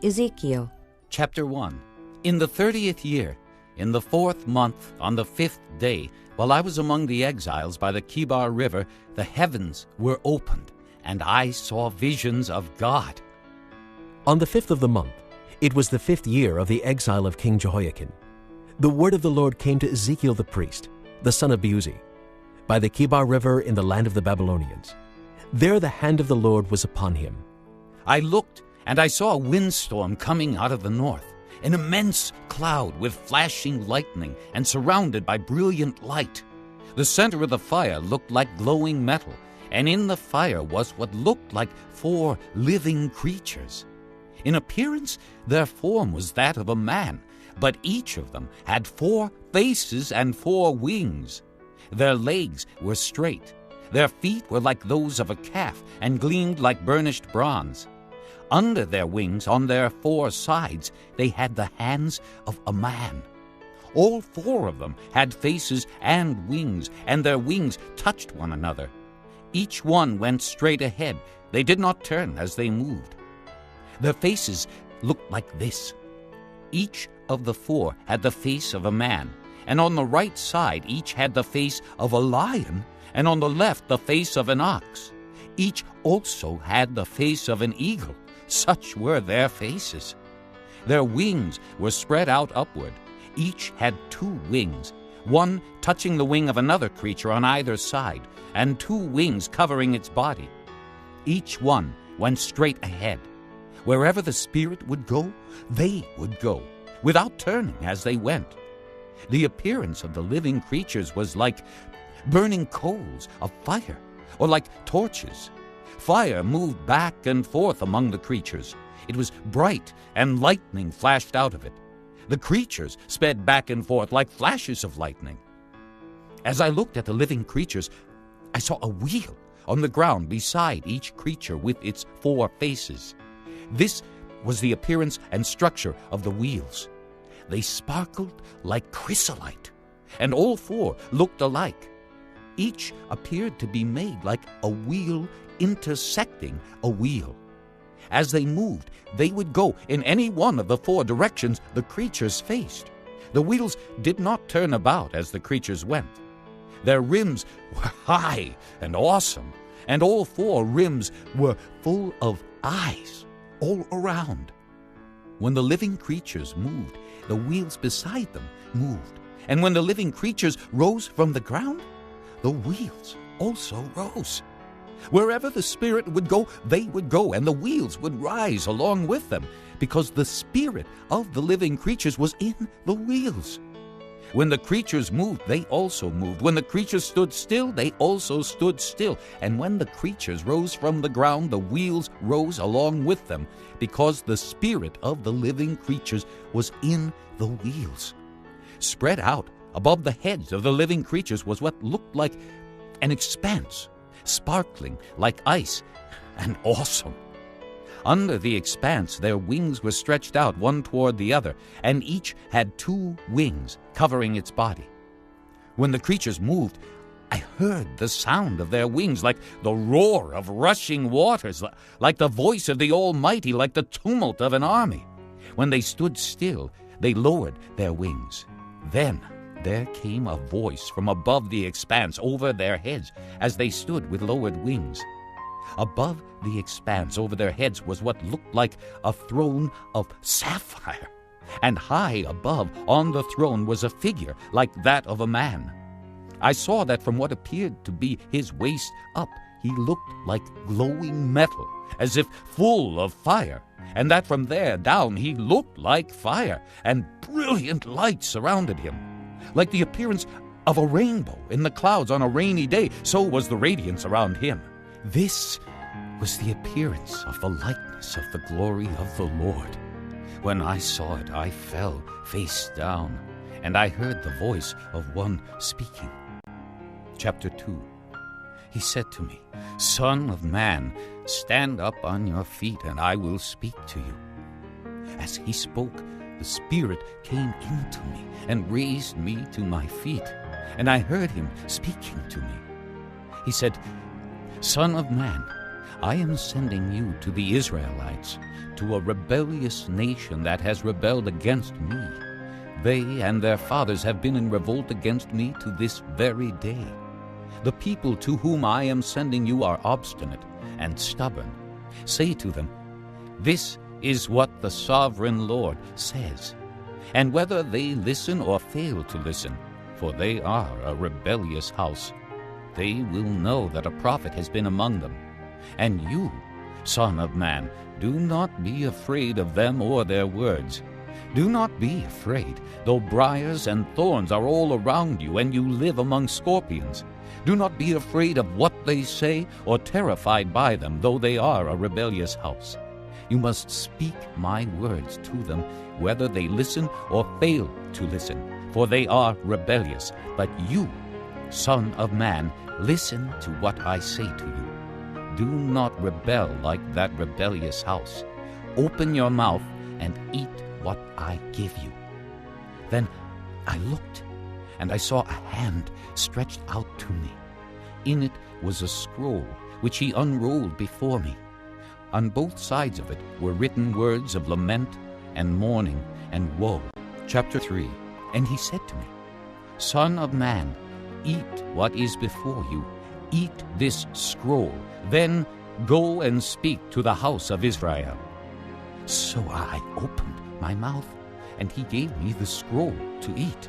Ezekiel Chapter 1. In the 30th year, in the 4th month, on the 5th day, while I was among the exiles by the Kibar River, the heavens were opened, and I saw visions of God. On the 5th of the month, it was the 5th year of the exile of King Jehoiakim. The word of the Lord came to Ezekiel the priest, the son of Buzi, by the Kibar River in the land of the Babylonians. There the hand of the Lord was upon him. I looked, and I saw a windstorm coming out of the north, an immense cloud with flashing lightning and surrounded by brilliant light. The center of the fire looked like glowing metal, and in the fire was what looked like 4 living creatures. In appearance, their form was that of a man, but each of them had 4 faces and 4 wings. Their legs were straight. Their feet were like those of a calf and gleamed like burnished bronze. Under their wings, on their 4 sides, they had the hands of a man. All 4 of them had faces and wings, and their wings touched one another. Each one went straight ahead. They did not turn as they moved. Their faces looked like this. Each of the 4 had the face of a man, and on the right side each had the face of a lion, and on the left the face of an ox. Each also had the face of an eagle. Such were their faces. Their wings were spread out upward. Each had 2 wings, one touching the wing of another creature on either side, and 2 wings covering its body. Each one went straight ahead. Wherever the Spirit would go, they would go, without turning as they went. The appearance of the living creatures was like burning coals of fire, or like torches. Fire moved back and forth among the creatures. It was bright, and lightning flashed out of it. The creatures sped back and forth like flashes of lightning. As I looked at the living creatures, I saw a wheel on the ground beside each creature with its 4 faces. This was the appearance and structure of the wheels. They sparkled like chrysolite, and all 4 looked alike. Each appeared to be made like a wheel intersecting a wheel. As they moved, they would go in any one of the 4 directions the creatures faced. The wheels did not turn about as the creatures went. Their rims were high and awesome, and all 4 rims were full of eyes all around. When the living creatures moved, the wheels beside them moved. And when the living creatures rose from the ground, the wheels also rose. Wherever the Spirit would go, they would go, and the wheels would rise along with them, because the Spirit of the living creatures was in the wheels. When the creatures moved, they also moved. When the creatures stood still, they also stood still. And when the creatures rose from the ground, the wheels rose along with them, because the Spirit of the living creatures was in the wheels. Spread out above the heads of the living creatures was what looked like an expanse, sparkling like ice and awesome. Under the expanse their wings were stretched out one toward the other, and each had 2 wings covering its body. When the creatures moved, I heard the sound of their wings like the roar of rushing waters, like the voice of the Almighty, like the tumult of an army. When they stood still, they lowered their wings. Then there came a voice from above the expanse over their heads as they stood with lowered wings. Above the expanse over their heads was what looked like a throne of sapphire, and high above on the throne was a figure like that of a man. I saw that from what appeared to be his waist up, he looked like glowing metal, as if full of fire, and that from there down he looked like fire, and brilliant light surrounded him. Like the appearance of a rainbow in the clouds on a rainy day, so was the radiance around him. This was the appearance of the likeness of the glory of the Lord. When I saw it, I fell face down, and I heard the voice of one speaking. Chapter 2. He said to me, "Son of man, stand up on your feet, and I will speak to you." As he spoke, the Spirit came into me and raised me to my feet, and I heard him speaking to me. He said, "Son of man, I am sending you to the Israelites, to a rebellious nation that has rebelled against me. They and their fathers have been in revolt against me to this very day. The people to whom I am sending you are obstinate and stubborn. Say to them, 'This is what the sovereign Lord says.' And whether they listen or fail to listen, for they are a rebellious house, they will know that a prophet has been among them. And you, Son of man, do not be afraid of them or their words. Do not be afraid, though briars and thorns are all around you, and you live among scorpions. Do not be afraid of what they say, or terrified by them, though they are a rebellious house. You must speak my words to them, whether they listen or fail to listen, for they are rebellious. But you, Son of man, listen to what I say to you. Do not rebel like that rebellious house. Open your mouth and eat what I give you." Then I looked, and I saw a hand stretched out to me. In it was a scroll, which he unrolled before me. On both sides of it were written words of lament and mourning and woe. Chapter 3. And he said to me, "Son of man, eat what is before you. Eat this scroll. Then go and speak to the house of Israel." So I opened my mouth, and he gave me the scroll to eat.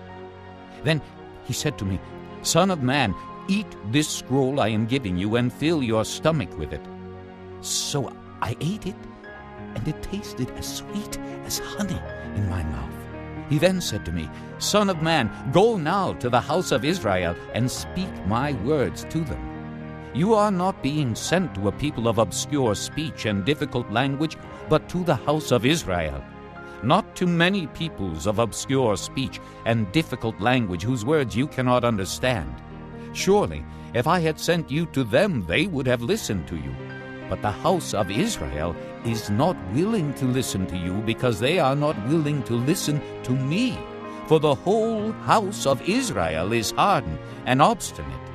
Then he said to me, "Son of man, eat this scroll I am giving you, and fill your stomach with it." So I ate it, and it tasted as sweet as honey in my mouth. He then said to me, "Son of man, go now to the house of Israel and speak my words to them. You are not being sent to a people of obscure speech and difficult language, but to the house of Israel. Not to many peoples of obscure speech and difficult language whose words you cannot understand. Surely, if I had sent you to them, they would have listened to you. But the house of Israel is not willing to listen to you, because they are not willing to listen to me. For the whole house of Israel is hardened and obstinate.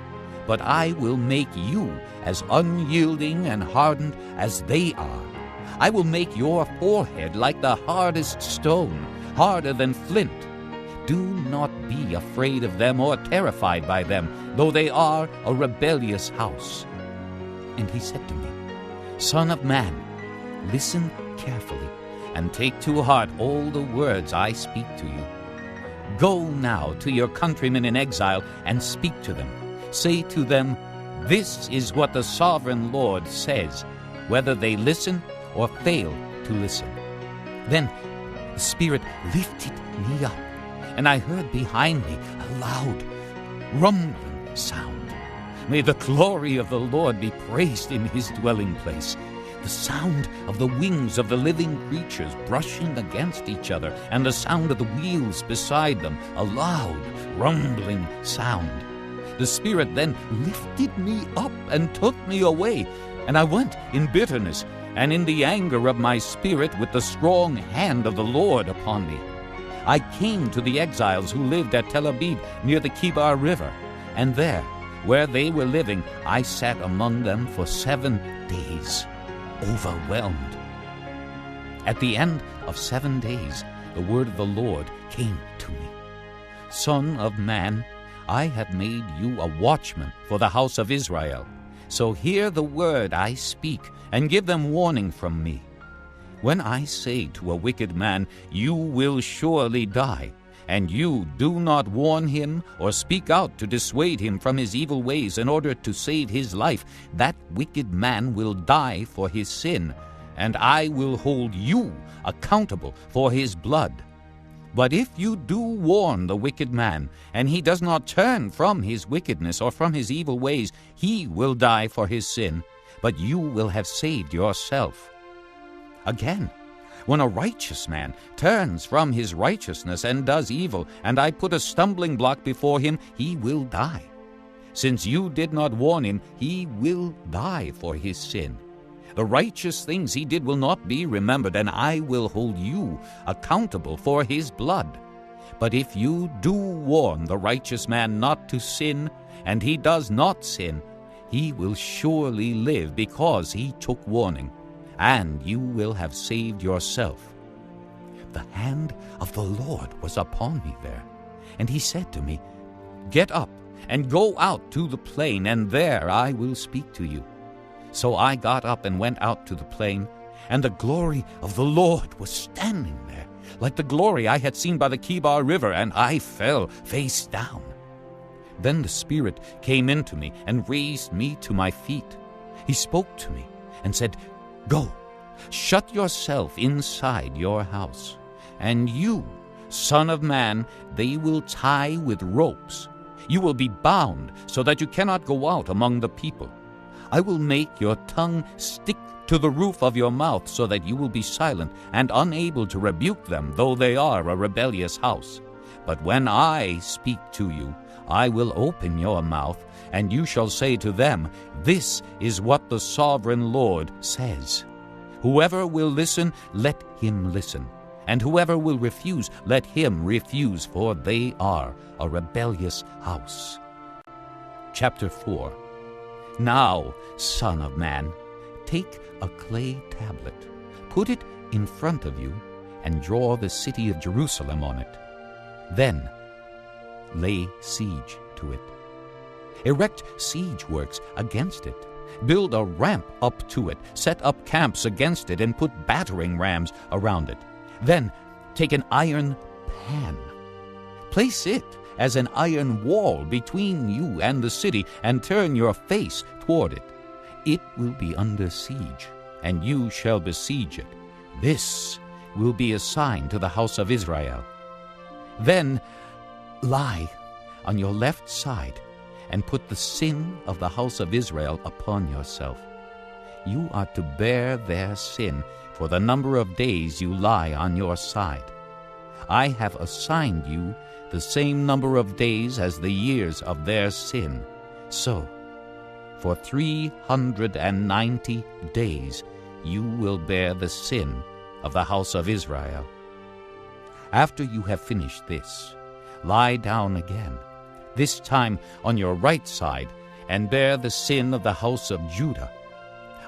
But I will make you as unyielding and hardened as they are. I will make your forehead like the hardest stone, harder than flint. Do not be afraid of them or terrified by them, though they are a rebellious house." And he said to me, "Son of man, listen carefully, and take to heart all the words I speak to you. Go now to your countrymen in exile and speak to them. Say to them, 'This is what the sovereign Lord says,' whether they listen or fail to listen." Then the Spirit lifted me up, and I heard behind me a loud, rumbling sound. May the glory of the Lord be praised in his dwelling place. The sound of the wings of the living creatures brushing against each other, and the sound of the wheels beside them, a loud, rumbling sound. The Spirit then lifted me up and took me away, and I went in bitterness and in the anger of my spirit, with the strong hand of the Lord upon me. I came to the exiles who lived at Tel Abib near the Kibar River, and there, where they were living, I sat among them for 7 days, overwhelmed. At the end of 7 days, the word of the Lord came to me. "Son of man, I have made you a watchman for the house of Israel. So hear the word I speak, and give them warning from me. When I say to a wicked man, 'You will surely die,' and you do not warn him or speak out to dissuade him from his evil ways in order to save his life, that wicked man will die for his sin, and I will hold you accountable for his blood. But if you do warn the wicked man, and he does not turn from his wickedness or from his evil ways, he will die for his sin, but you will have saved yourself. Again, when a righteous man turns from his righteousness and does evil, and I put a stumbling block before him, he will die. Since you did not warn him, he will die for his sin. The righteous things he did will not be remembered, and I will hold you accountable for his blood. But if you do warn the righteous man not to sin, and he does not sin, he will surely live because he took warning, and you will have saved yourself. The hand of the Lord was upon me there, and he said to me, Get up and go out to the plain, and there I will speak to you. So I got up and went out to the plain, and the glory of the Lord was standing there, like the glory I had seen by the Kibar River, and I fell face down. Then the Spirit came into me and raised me to my feet. He spoke to me and said, Go, shut yourself inside your house, and you, Son of man, they will tie with ropes. You will be bound so that you cannot go out among the people. I will make your tongue stick to the roof of your mouth so that you will be silent and unable to rebuke them, though they are a rebellious house. But when I speak to you, I will open your mouth, and you shall say to them, This is what the sovereign Lord says. Whoever will listen, let him listen. And whoever will refuse, let him refuse, for they are a rebellious house. Chapter 4. Now, Son of man, take a clay tablet, put it in front of you, and draw the city of Jerusalem on it. Then lay siege to it. Erect siege works against it. Build a ramp up to it. Set up camps against it, and put battering rams around it. Then take an iron pan. Place it as an iron wall between you and the city, and turn your face toward it. It will be under siege, and you shall besiege it. This will be a sign to the house of Israel. Then lie on your left side, and put the sin of the house of Israel upon yourself. You are to bear their sin for the number of days you lie on your side. I have assigned you the same number of days as the years of their sin. So, for 390 days you will bear the sin of the house of Israel. After you have finished this, lie down again, this time on your right side, and bear the sin of the house of Judah.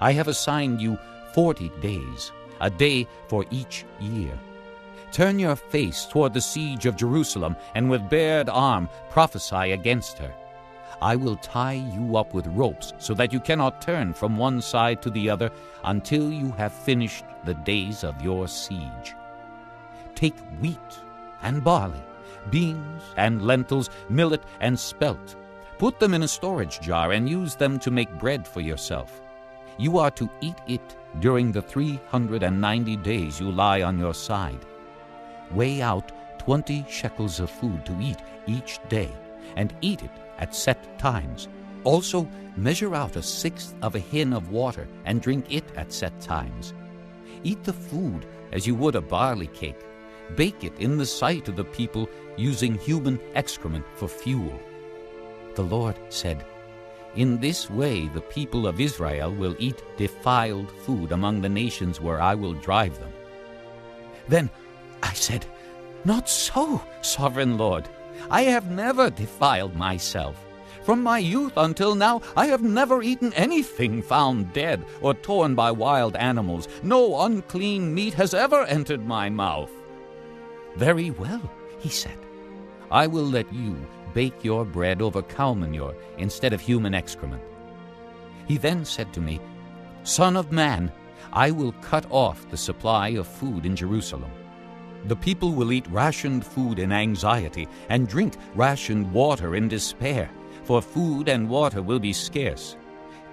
I have assigned you 40 days, a day for each year. Turn your face toward the siege of Jerusalem, and with bared arm prophesy against her. I will tie you up with ropes, so that you cannot turn from one side to the other until you have finished the days of your siege. Take wheat and barley, beans and lentils, millet and spelt. Put them in a storage jar and use them to make bread for yourself. You are to eat it during the 390 days you lie on your side. Weigh out 20 shekels of food to eat each day, and eat it at set times. Also measure out 1/6 of a hin of water, and drink it at set times. Eat the food as you would a barley cake. Bake it in the sight of the people, using human excrement for fuel. The Lord said, In this way the people of Israel will eat defiled food among the nations where I will drive them. Then I said, Not so, sovereign Lord. I have never defiled myself. From my youth until now, I have never eaten anything found dead or torn by wild animals. No unclean meat has ever entered my mouth. Very well, he said. I will let you bake your bread over cow manure instead of human excrement. He then said to me, Son of man, I will cut off the supply of food in Jerusalem. The people will eat rationed food in anxiety and drink rationed water in despair, for food and water will be scarce.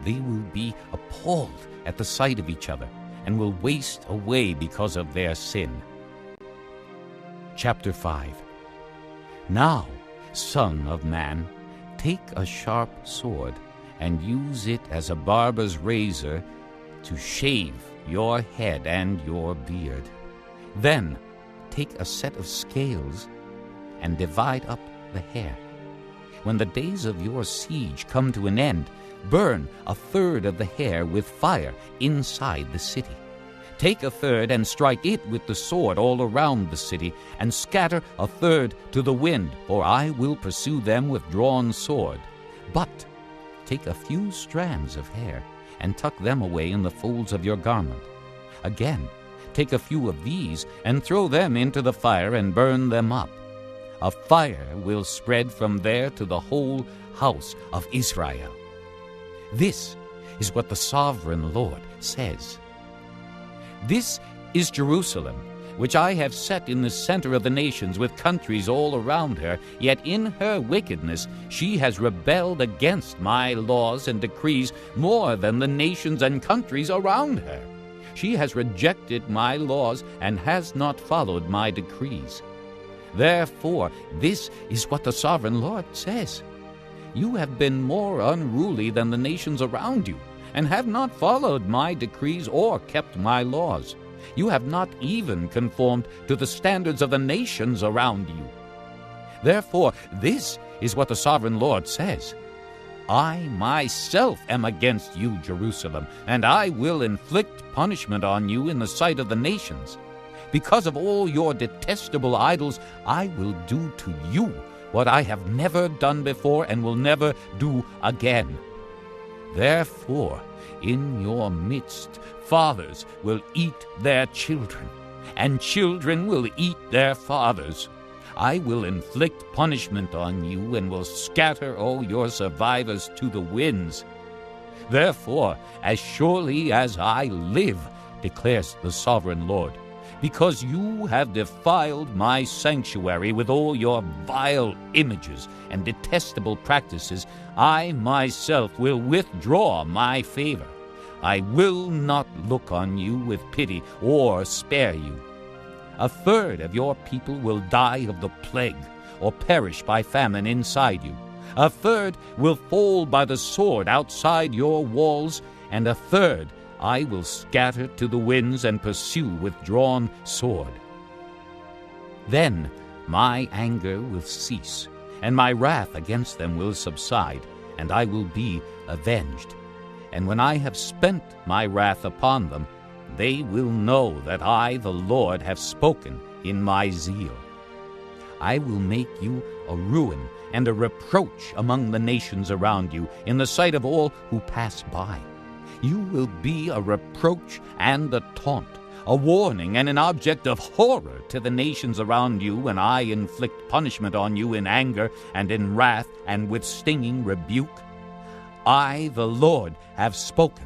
They will be appalled at the sight of each other and will waste away because of their sin. Chapter 5. Now, Son of man, take a sharp sword and use it as a barber's razor to shave your head and your beard. Then take a set of scales and divide up the hair. When the days of your siege come to an end, burn 1/3 of the hair with fire inside the city. Take 1/3 and strike it with the sword all around the city, and scatter 1/3 to the wind, for I will pursue them with drawn sword. But take a few strands of hair and tuck them away in the folds of your garment. Again, take a few of these and throw them into the fire and burn them up. A fire will spread from there to the whole house of Israel. This is what the sovereign Lord says. This is Jerusalem, which I have set in the center of the nations, with countries all around her. Yet in her wickedness she has rebelled against my laws and decrees more than the nations and countries around her. She has rejected my laws and has not followed my decrees. Therefore, this is what the sovereign Lord says. You have been more unruly than the nations around you, and have not followed my decrees or kept my laws. You have not even conformed to the standards of the nations around you. Therefore, this is what the sovereign Lord says. I myself am against you, Jerusalem, and I will inflict punishment on you in the sight of the nations. Because of all your detestable idols, I will do to you what I have never done before and will never do again. Therefore, in your midst, fathers will eat their children, and children will eat their fathers. I will inflict punishment on you and will scatter all your survivors to the winds. Therefore, as surely as I live, declares the sovereign Lord, because you have defiled my sanctuary with all your vile images and detestable practices, I myself will withdraw my favor. I will not look on you with pity or spare you. A third of your people will die of the plague or perish by famine inside you. A third will fall by the sword outside your walls, and a third I will scatter to the winds and pursue with drawn sword. Then my anger will cease, and my wrath against them will subside, and I will be avenged. And when I have spent my wrath upon them, they will know that I, the Lord, have spoken in my zeal. I will make you a ruin and a reproach among the nations around you, in the sight of all who pass by. You will be a reproach and a taunt, a warning and an object of horror to the nations around you when I inflict punishment on you in anger and in wrath and with stinging rebuke. I, the Lord, have spoken.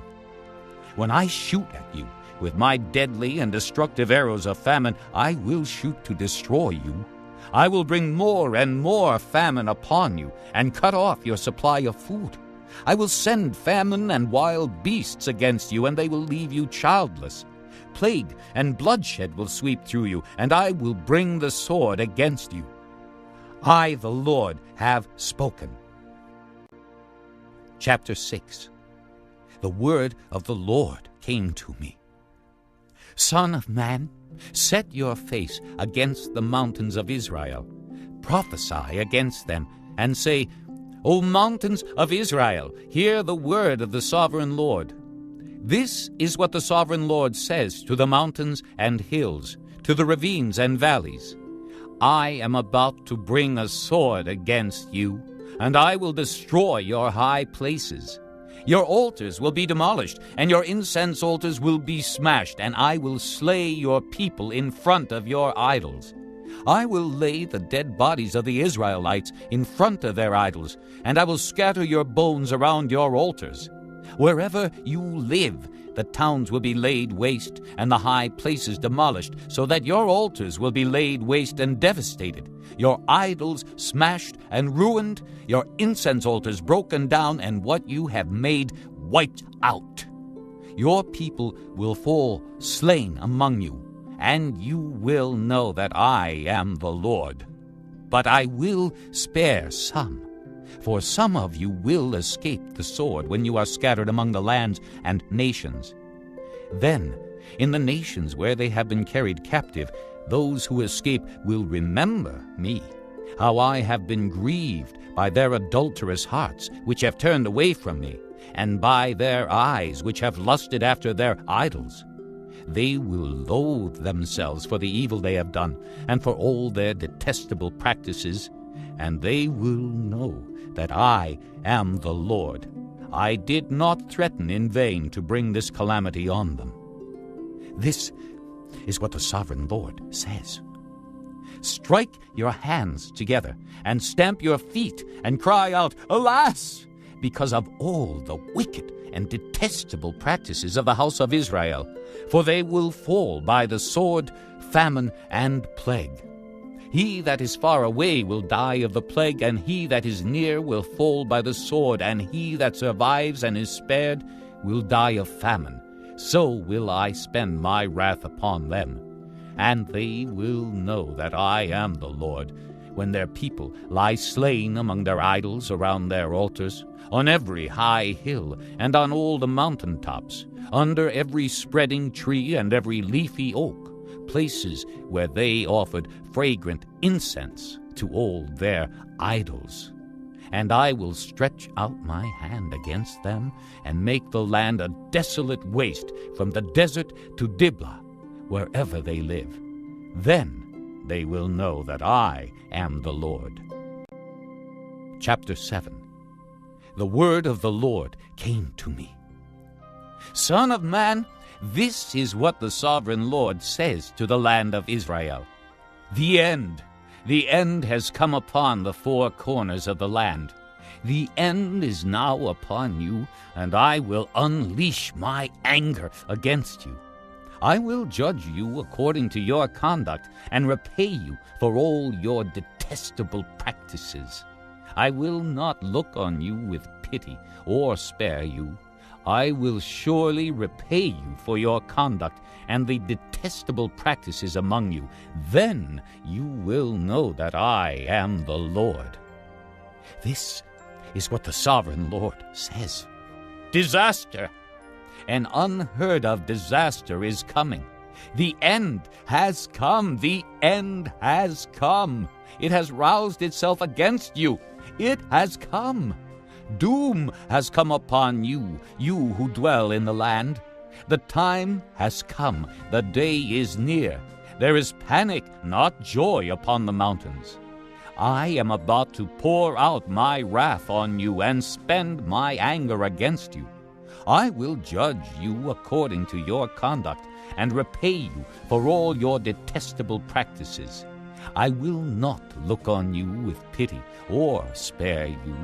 When I shoot at you with my deadly and destructive arrows of famine, I will shoot to destroy you. I will bring more and more famine upon you and cut off your supply of food. I will send famine and wild beasts against you, and they will leave you childless. Plague and bloodshed will sweep through you, and I will bring the sword against you. I, the Lord, have spoken. Chapter 6. The word of the Lord came to me. Son of man, set your face against the mountains of Israel. Prophesy against them, and say, O mountains of Israel, hear the word of the sovereign Lord. This is what the sovereign Lord says to the mountains and hills, to the ravines and valleys. I am about to bring a sword against you, and I will destroy your high places. Your altars will be demolished, and your incense altars will be smashed, and I will slay your people in front of your idols. I will lay the dead bodies of the Israelites in front of their idols, and I will scatter your bones around your altars. Wherever you live, the towns will be laid waste, and the high places demolished, so that your altars will be laid waste and devastated, your idols smashed and ruined, your incense altars broken down, and what you have made wiped out. Your people will fall slain among you, and you will know that I am the Lord. But I will spare some, for some of you will escape the sword when you are scattered among the lands and nations. Then, in the nations where they have been carried captive, those who escape will remember me, how I have been grieved by their adulterous hearts, which have turned away from me, and by their eyes, which have lusted after their idols. They will loathe themselves for the evil they have done, and for all their detestable practices, and they will know that I am the Lord. I did not threaten in vain to bring this calamity on them. This is what the sovereign Lord says. Strike your hands together and stamp your feet and cry out, Alas! Because of all the wicked and detestable practices of the house of Israel, for they will fall by the sword, famine, and plague. He that is far away will die of the plague, and he that is near will fall by the sword, and he that survives and is spared will die of famine. So will I spend my wrath upon them, and they will know that I am the Lord, when their people lie slain among their idols around their altars, on every high hill and on all the mountain tops, under every spreading tree and every leafy oak, places where they offered fragrant incense to all their idols. And I will stretch out my hand against them and make the land a desolate waste from the desert to Diblah, wherever they live. Then they will know that I am the Lord. Chapter 7. The word of the Lord came to me. Son of man, this is what the sovereign Lord says to the land of Israel. The end has come upon the four corners of the land. The end is now upon you, and I will unleash my anger against you. I will judge you according to your conduct and repay you for all your detestable practices. I will not look on you with pity or spare you. I will surely repay you for your conduct and the detestable practices among you. Then you will know that I am the Lord. This is what the sovereign Lord says. Disaster! An unheard-of disaster is coming. The end has come. The end has come. It has roused itself against you. It has come. Doom has come upon you, you who dwell in the land. The time has come. The day is near. There is panic, not joy, upon the mountains. I am about to pour out my wrath on you and spend my anger against you. I will judge you according to your conduct and repay you for all your detestable practices. I will not look on you with pity or spare you.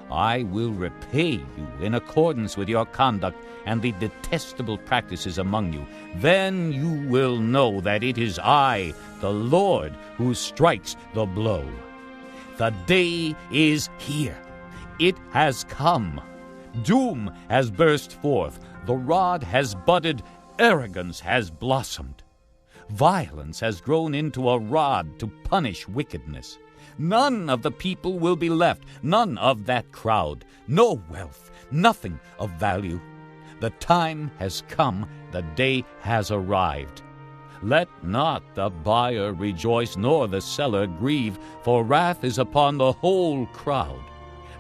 I will repay you in accordance with your conduct and the detestable practices among you. Then you will know that it is I, the Lord, who strikes the blow. The day is here. It has come. Doom has burst forth. The rod has budded. Arrogance has blossomed. Violence has grown into a rod to punish wickedness. None of the people will be left, none of that crowd, no wealth, nothing of value. The time has come, the day has arrived. Let not the buyer rejoice, nor the seller grieve, for wrath is upon the whole crowd.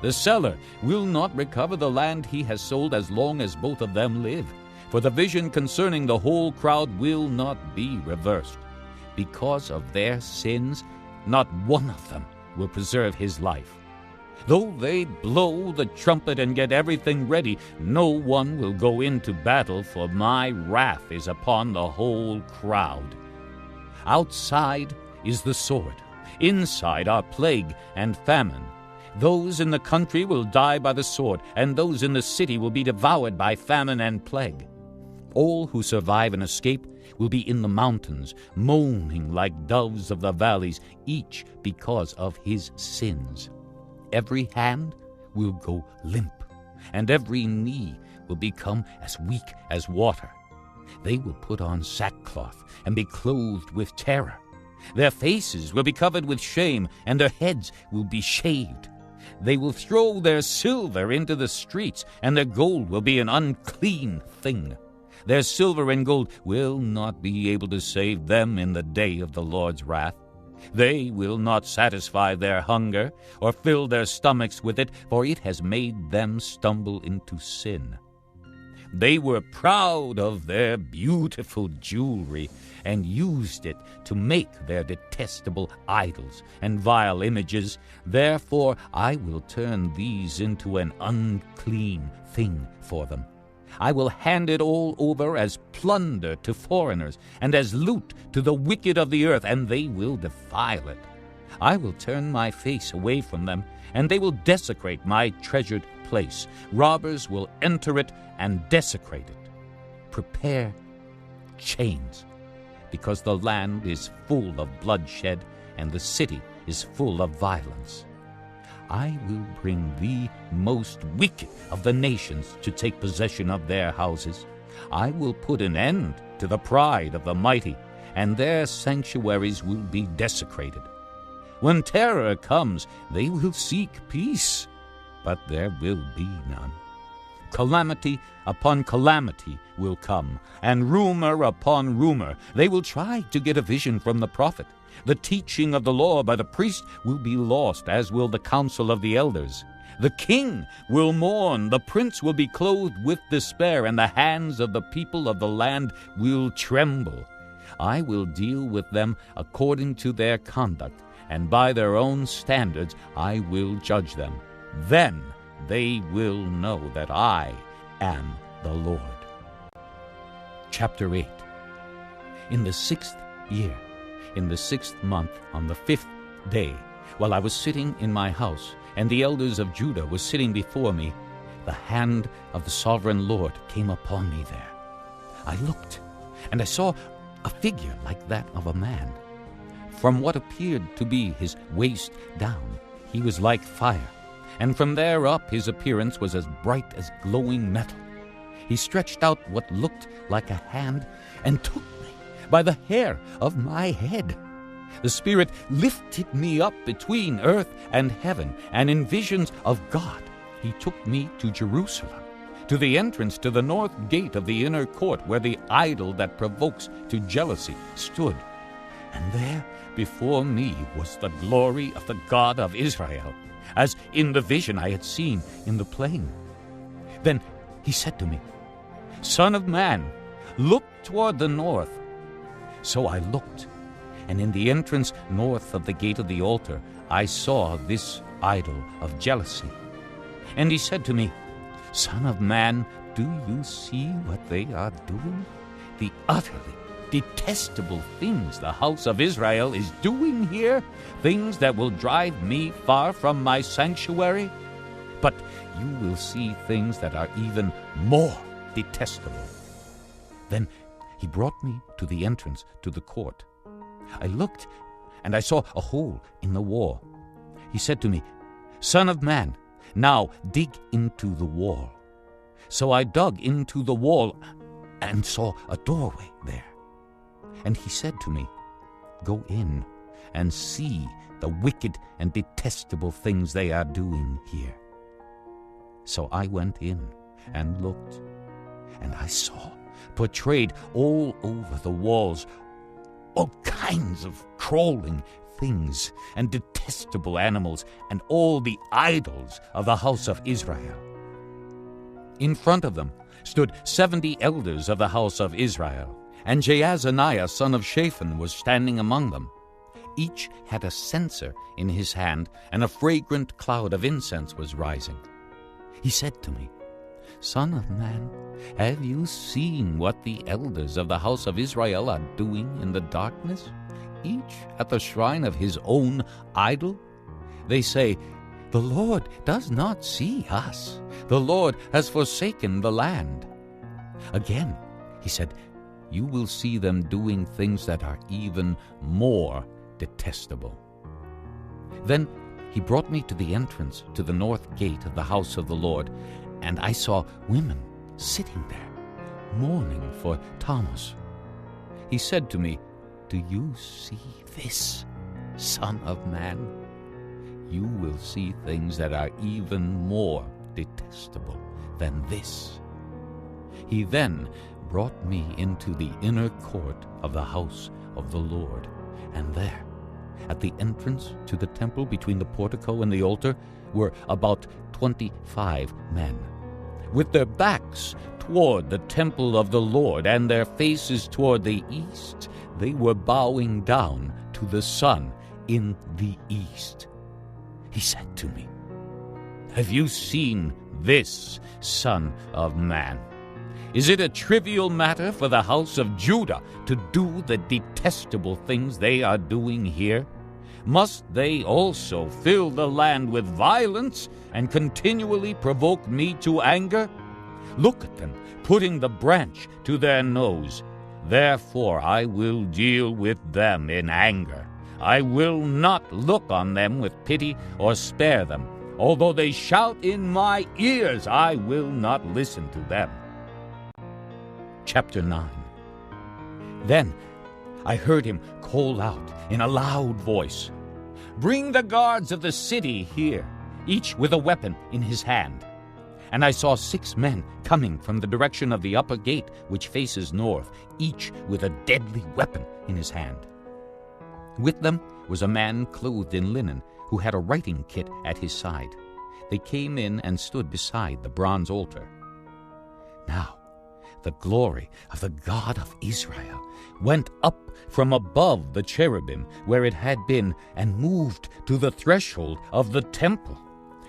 The seller will not recover the land he has sold as long as both of them live, for the vision concerning the whole crowd will not be reversed. Because of their sins, not one of them will preserve his life. Though they blow the trumpet and get everything ready, no one will go into battle, for my wrath is upon the whole crowd. Outside is the sword, inside are plague and famine. Those in the country will die by the sword, and those in the city will be devoured by famine and plague. All who survive and escape will be in the mountains, moaning like doves of the valleys, each because of his sins. Every hand will go limp, and every knee will become as weak as water. They will put on sackcloth and be clothed with terror. Their faces will be covered with shame, and their heads will be shaved. They will throw their silver into the streets, and their gold will be an unclean thing. Their silver and gold will not be able to save them in the day of the Lord's wrath. They will not satisfy their hunger or fill their stomachs with it, for it has made them stumble into sin. They were proud of their beautiful jewelry and used it to make their detestable idols and vile images. Therefore I will turn these into an unclean thing for them. I will hand it all over as plunder to foreigners and as loot to the wicked of the earth, and they will defile it. I will turn my face away from them, and they will desecrate my treasured place. Robbers will enter it and desecrate it. Prepare chains, because the land is full of bloodshed, and the city is full of violence. I will bring the most wicked of the nations to take possession of their houses. I will put an end to the pride of the mighty, and their sanctuaries will be desecrated. When terror comes, they will seek peace, but there will be none. Calamity upon calamity will come, and rumor upon rumor. They will try to get a vision from the prophet. The teaching of the law by the priest will be lost, as will the counsel of the elders. The king will mourn, the prince will be clothed with despair, and the hands of the people of the land will tremble. I will deal with them according to their conduct, and by their own standards I will judge them. Then they will know that I am the Lord. Chapter 8. In the 6th year, in the 6th month, on the 5th day, while I was sitting in my house, and the elders of Judah were sitting before me, the hand of the sovereign Lord came upon me there. I looked, and I saw a figure like that of a man. From what appeared to be his waist down, he was like fire, and from there up his appearance was as bright as glowing metal. He stretched out what looked like a hand and took me by the hair of my head. The Spirit lifted me up between earth and heaven, and in visions of God he took me to Jerusalem, to the entrance to the north gate of the inner court, where the idol that provokes to jealousy stood. And there before me was the glory of the God of Israel, as in the vision I had seen in the plain. Then he said to me, "Son of man, look toward the north." So I looked, and in the entrance north of the gate of the altar I saw this idol of jealousy. And he said to me, "Son of man, do you see what they are doing? The utterly detestable things the house of Israel is doing here, things that will drive me far from my sanctuary. But you will see things that are even more detestable." Then he brought me to the entrance to the court. I looked, and I saw a hole in the wall. He said to me, "Son of man, now dig into the wall." So I dug into the wall and saw a doorway there. And he said to me, "Go in and see the wicked and detestable things they are doing here." So I went in and looked, and I saw, portrayed all over the walls, all kinds of crawling things and detestable animals, and all the idols of the house of Israel. In front of them stood 70 elders of the house of Israel, and Jaazaniah son of Shaphan was standing among them. Each had a censer in his hand, and a fragrant cloud of incense was rising. He said to me, "Son of man, have you seen what the elders of the house of Israel are doing in the darkness, each at the shrine of his own idol? They say, 'The Lord does not see us. The Lord has forsaken the land.' Again, he said, you will see them doing things that are even more detestable." Then he brought me to the entrance to the north gate of the house of the Lord, and I saw women sitting there, mourning for Tammuz. He said to me, "Do you see this, son of man? You will see things that are even more detestable than this." He then brought me into the inner court of the house of the Lord, and there, at the entrance to the temple between the portico and the altar, were about 25 men, with their backs toward the temple of the Lord and their faces toward the east, they were bowing down to the sun in the east. He said to me, "Have you seen this, Son of Man? Is it a trivial matter for the house of Judah to do the detestable things they are doing here? Must they also fill the land with violence and continually provoke me to anger? Look at them, putting the branch to their nose. Therefore I will deal with them in anger. I will not look on them with pity or spare them. Although they shout in my ears, I will not listen to them." Chapter 9. Then I heard him call out in a loud voice, "Bring the guards of the city here, each with a weapon in his hand." And I saw 6 men coming from the direction of the upper gate, which faces north, each with a deadly weapon in his hand. With them was a man clothed in linen, who had a writing kit at his side. They came in and stood beside the bronze altar. Now the glory of the God of Israel went up from above the cherubim where it had been and moved to the threshold of the temple.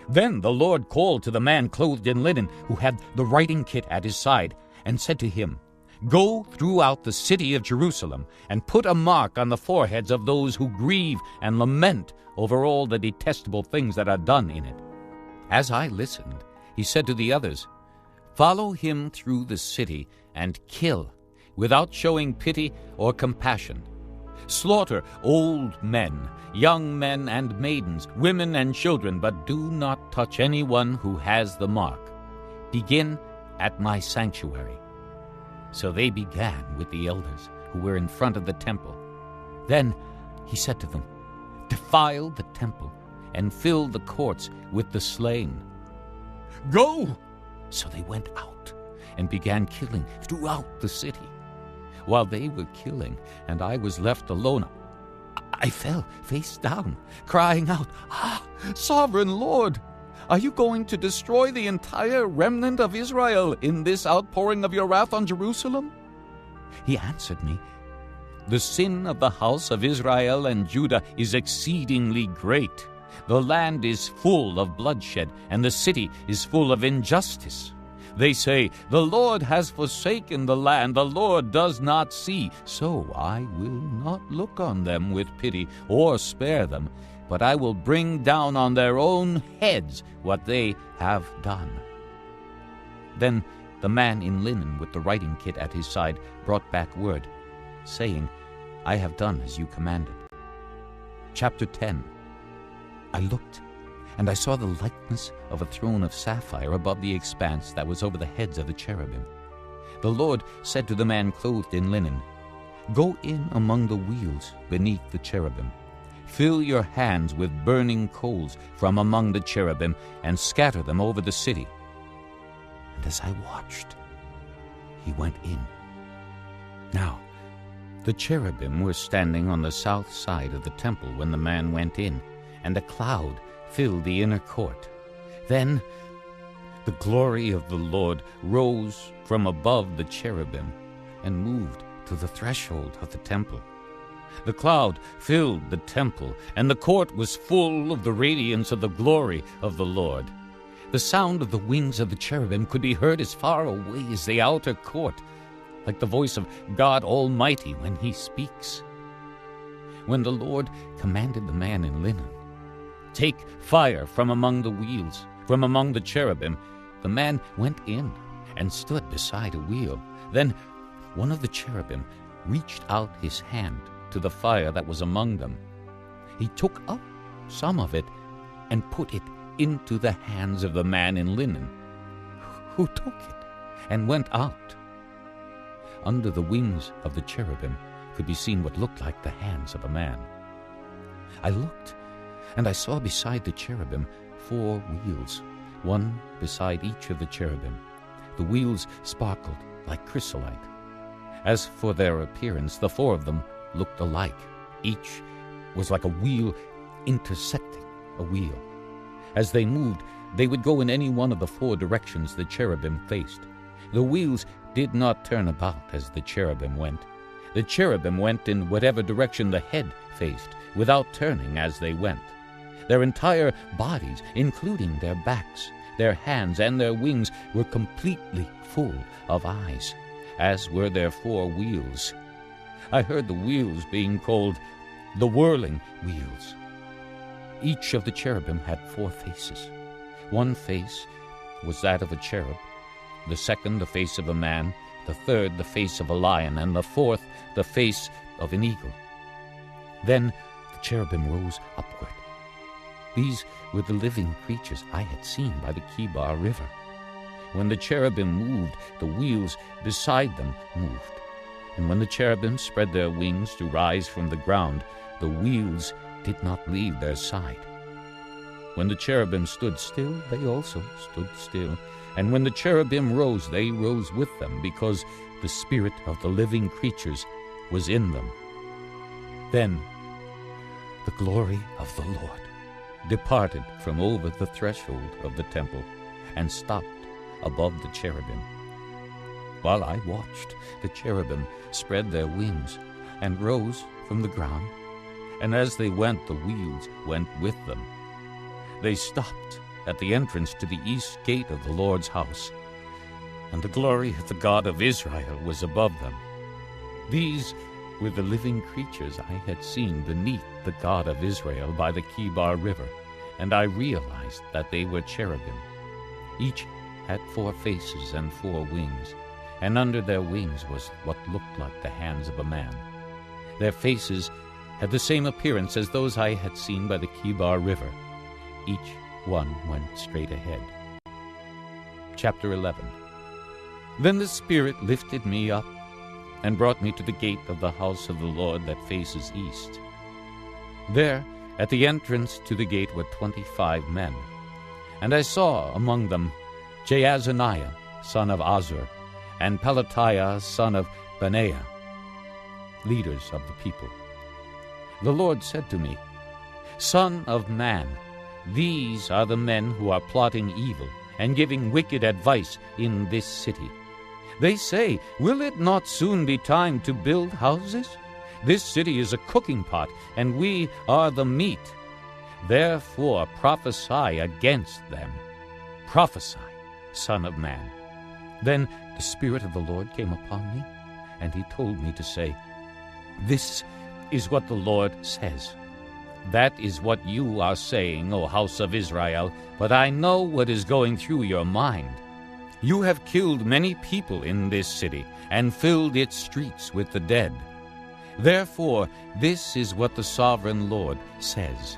Then the Lord called to the man clothed in linen who had the writing kit at his side and said to him, "Go throughout the city of Jerusalem and put a mark on the foreheads of those who grieve and lament over all the detestable things that are done in it." As I listened, he said to the others, "Follow him through the city and kill, without showing pity or compassion. Slaughter old men, young men and maidens, women and children, but do not touch anyone who has the mark. Begin at my sanctuary." So they began with the elders who were in front of the temple. Then he said to them, "Defile the temple and fill the courts with the slain. Go!" So they went out and began killing throughout the city. While they were killing and I was left alone, I fell face down, crying out, "Sovereign Lord, are you going to destroy the entire remnant of Israel in this outpouring of your wrath on Jerusalem?" He answered me, "The sin of the house of Israel and Judah is exceedingly great. The land is full of bloodshed, and the city is full of injustice. They say, 'The Lord has forsaken the land, the Lord does not see.' So I will not look on them with pity or spare them, but I will bring down on their own heads what they have done." Then the man in linen with the writing kit at his side brought back word, saying, "I have done as you commanded." Chapter 10. I looked, and I saw the likeness of a throne of sapphire above the expanse that was over the heads of the cherubim. The Lord said to the man clothed in linen, "Go in among the wheels beneath the cherubim. Fill your hands with burning coals from among the cherubim and scatter them over the city." And as I watched, he went in. Now the cherubim were standing on the south side of the temple when the man went in, and a cloud filled the inner court. Then the glory of the Lord rose from above the cherubim and moved to the threshold of the temple. The cloud filled the temple, and the court was full of the radiance of the glory of the Lord. The sound of the wings of the cherubim could be heard as far away as the outer court, like the voice of God Almighty when he speaks. When the Lord commanded the man in linen, "Take fire from among the wheels, from among the cherubim," the man went in and stood beside a wheel. Then one of the cherubim reached out his hand to the fire that was among them. He took up some of it and put it into the hands of the man in linen, who took it and went out. Under the wings of the cherubim could be seen what looked like the hands of a man. I looked, and I saw beside the cherubim 4 wheels, one beside each of the cherubim. The wheels sparkled like chrysolite. As for their appearance, the 4 of them looked alike. Each was like a wheel intersecting a wheel. As they moved, they would go in any one of the 4 directions the cherubim faced. The wheels did not turn about as the cherubim went. The cherubim went in whatever direction the head faced, without turning as they went. Their entire bodies, including their backs, their hands, and their wings, were completely full of eyes, as were their 4 wheels. I heard the wheels being called the whirling wheels. Each of the cherubim had 4 faces. One face was that of a cherub, the second the face of a man, the third the face of a lion, and the fourth the face of an eagle. Then the cherubim rose upward. These were the living creatures I had seen by the Kibar River. When the cherubim moved, the wheels beside them moved. And when the cherubim spread their wings to rise from the ground, the wheels did not leave their side. When the cherubim stood still, they also stood still. And when the cherubim rose, they rose with them, because the spirit of the living creatures was in them. Then the glory of the Lord departed from over the threshold of the temple and stopped above the cherubim. While I watched, the cherubim spread their wings and rose from the ground, and as they went, the wheels went with them. They stopped at the entrance to the east gate of the Lord's house, and the glory of the God of Israel was above them. These were the living creatures I had seen beneath the God of Israel by the Kibar River, and I realized that they were cherubim. Each had 4 faces and 4 wings, and under their wings was what looked like the hands of a man. Their faces had the same appearance as those I had seen by the Kibar River. Each one went straight ahead. Chapter 11. Then the Spirit lifted me up and brought me to the gate of the house of the Lord that faces east. There, at the entrance to the gate, were 25 men. And I saw among them Jaazaniah, son of Azur, and Pelatiah, son of Benaiah, leaders of the people. The Lord said to me, Son of man, these are the men who are plotting evil and giving wicked advice in this city. They say, Will it not soon be time to build houses? This city is a cooking pot, and we are the meat. Therefore prophesy against them. Prophesy, Son of man. Then the Spirit of the Lord came upon me, and he told me to say, This is what the Lord says. That is what you are saying, O house of Israel, but I know what is going through your mind. You have killed many people in this city, and filled its streets with the dead. Therefore, this is what the sovereign Lord says.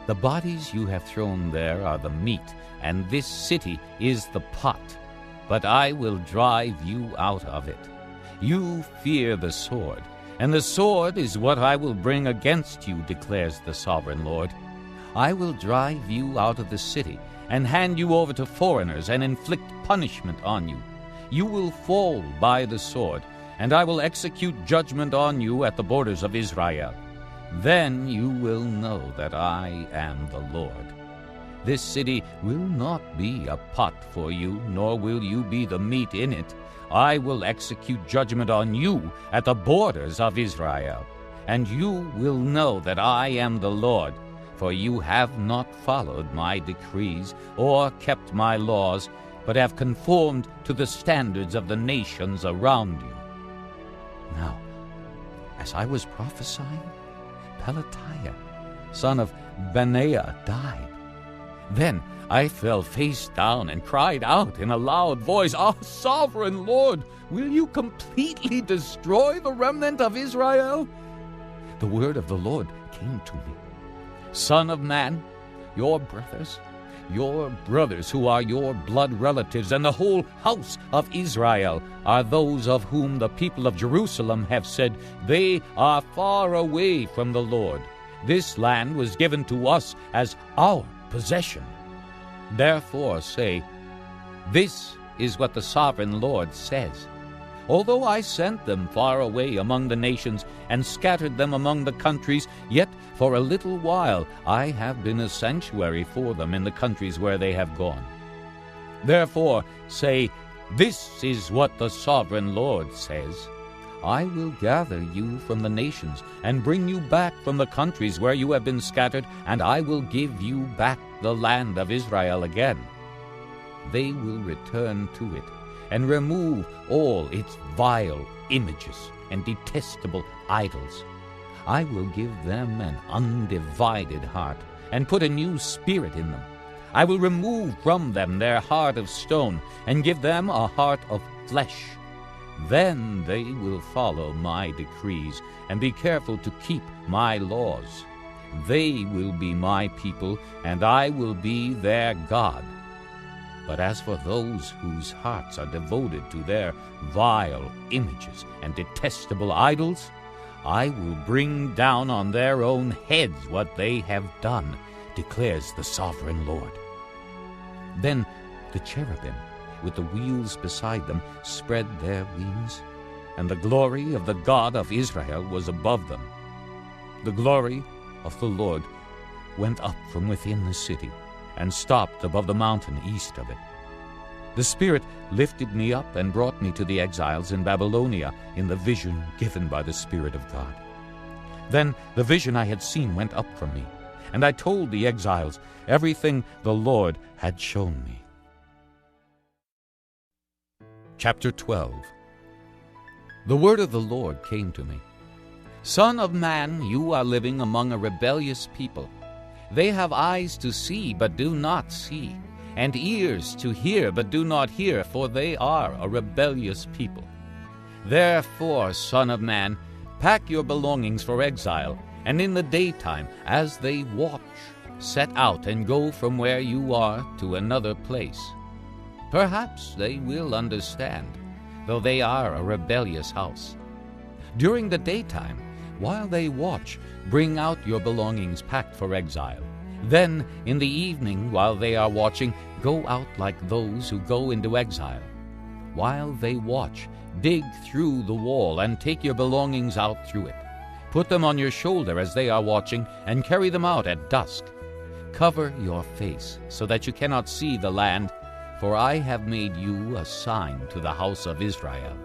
The bodies you have thrown there are the meat, and this city is the pot. But I will drive you out of it. You fear the sword, and the sword is what I will bring against you, declares the sovereign Lord. I will drive you out of the city, and hand you over to foreigners, and inflict punishment on you. You will fall by the sword, and I will execute judgment on you at the borders of Israel. Then you will know that I am the Lord. This city will not be a pot for you, nor will you be the meat in it. I will execute judgment on you at the borders of Israel. And you will know that I am the Lord, for you have not followed my decrees or kept my laws, but have conformed to the standards of the nations around you. Now, as I was prophesying, Pelatiah, son of Benaiah, died. Then I fell face down and cried out in a loud voice, "Ah, sovereign Lord, will you completely destroy the remnant of Israel?" The word of the Lord came to me. Son of man, your brothers who are your blood relatives, and the whole house of Israel are those of whom the people of Jerusalem have said, "They are far away from the Lord. This land was given to us as our possession." Therefore say, "This is what the sovereign Lord says. Although I sent them far away among the nations and scattered them among the countries, yet for a little while I have been a sanctuary for them in the countries where they have gone. Therefore say, This is what the sovereign Lord says. I will gather you from the nations and bring you back from the countries where you have been scattered, and I will give you back the land of Israel again. They will return to it and remove all its vile images and detestable idols. I will give them an undivided heart and put a new spirit in them. I will remove from them their heart of stone and give them a heart of flesh. Then they will follow my decrees and be careful to keep my laws. They will be my people, and I will be their God. But as for those whose hearts are devoted to their vile images and detestable idols, I will bring down on their own heads what they have done, declares the sovereign Lord. Then the cherubim, with the wheels beside them, spread their wings, and the glory of the God of Israel was above them. The glory of the Lord went up from within the city and stopped above the mountain east of it. The Spirit lifted me up and brought me to the exiles in Babylonia in the vision given by the Spirit of God. Then the vision I had seen went up from me, and I told the exiles everything the Lord had shown me. Chapter 12. The word of the Lord came to me. Son of man, you are living among a rebellious people. They have eyes to see, but do not see, and ears to hear, but do not hear, for they are a rebellious people. Therefore, son of man, pack your belongings for exile, and in the daytime, as they watch, set out and go from where you are to another place. Perhaps they will understand, though they are a rebellious house. During the daytime, while they watch, bring out your belongings packed for exile. Then, in the evening, while they are watching, go out like those who go into exile. While they watch, dig through the wall and take your belongings out through it. Put them on your shoulder as they are watching, and carry them out at dusk. Cover your face, so that you cannot see the land, for I have made you a sign to the house of Israel.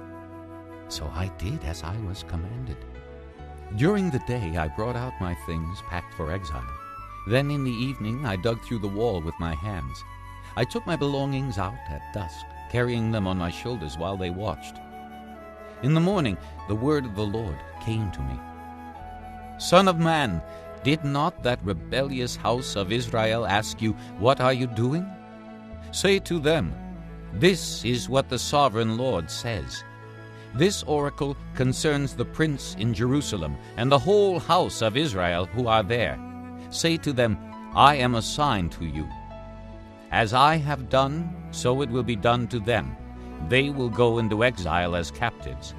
So I did as I was commanded. During the day I brought out my things packed for exile. Then in the evening I dug through the wall with my hands. I took my belongings out at dusk, carrying them on my shoulders while they watched. In the morning the word of the Lord came to me. Son of man, did not that rebellious house of Israel ask you, What are you doing? Say to them, This is what the sovereign Lord says. This oracle concerns the prince in Jerusalem and the whole house of Israel who are there. Say to them, I am a sign to you. As I have done, so it will be done to them. They will go into exile as captives.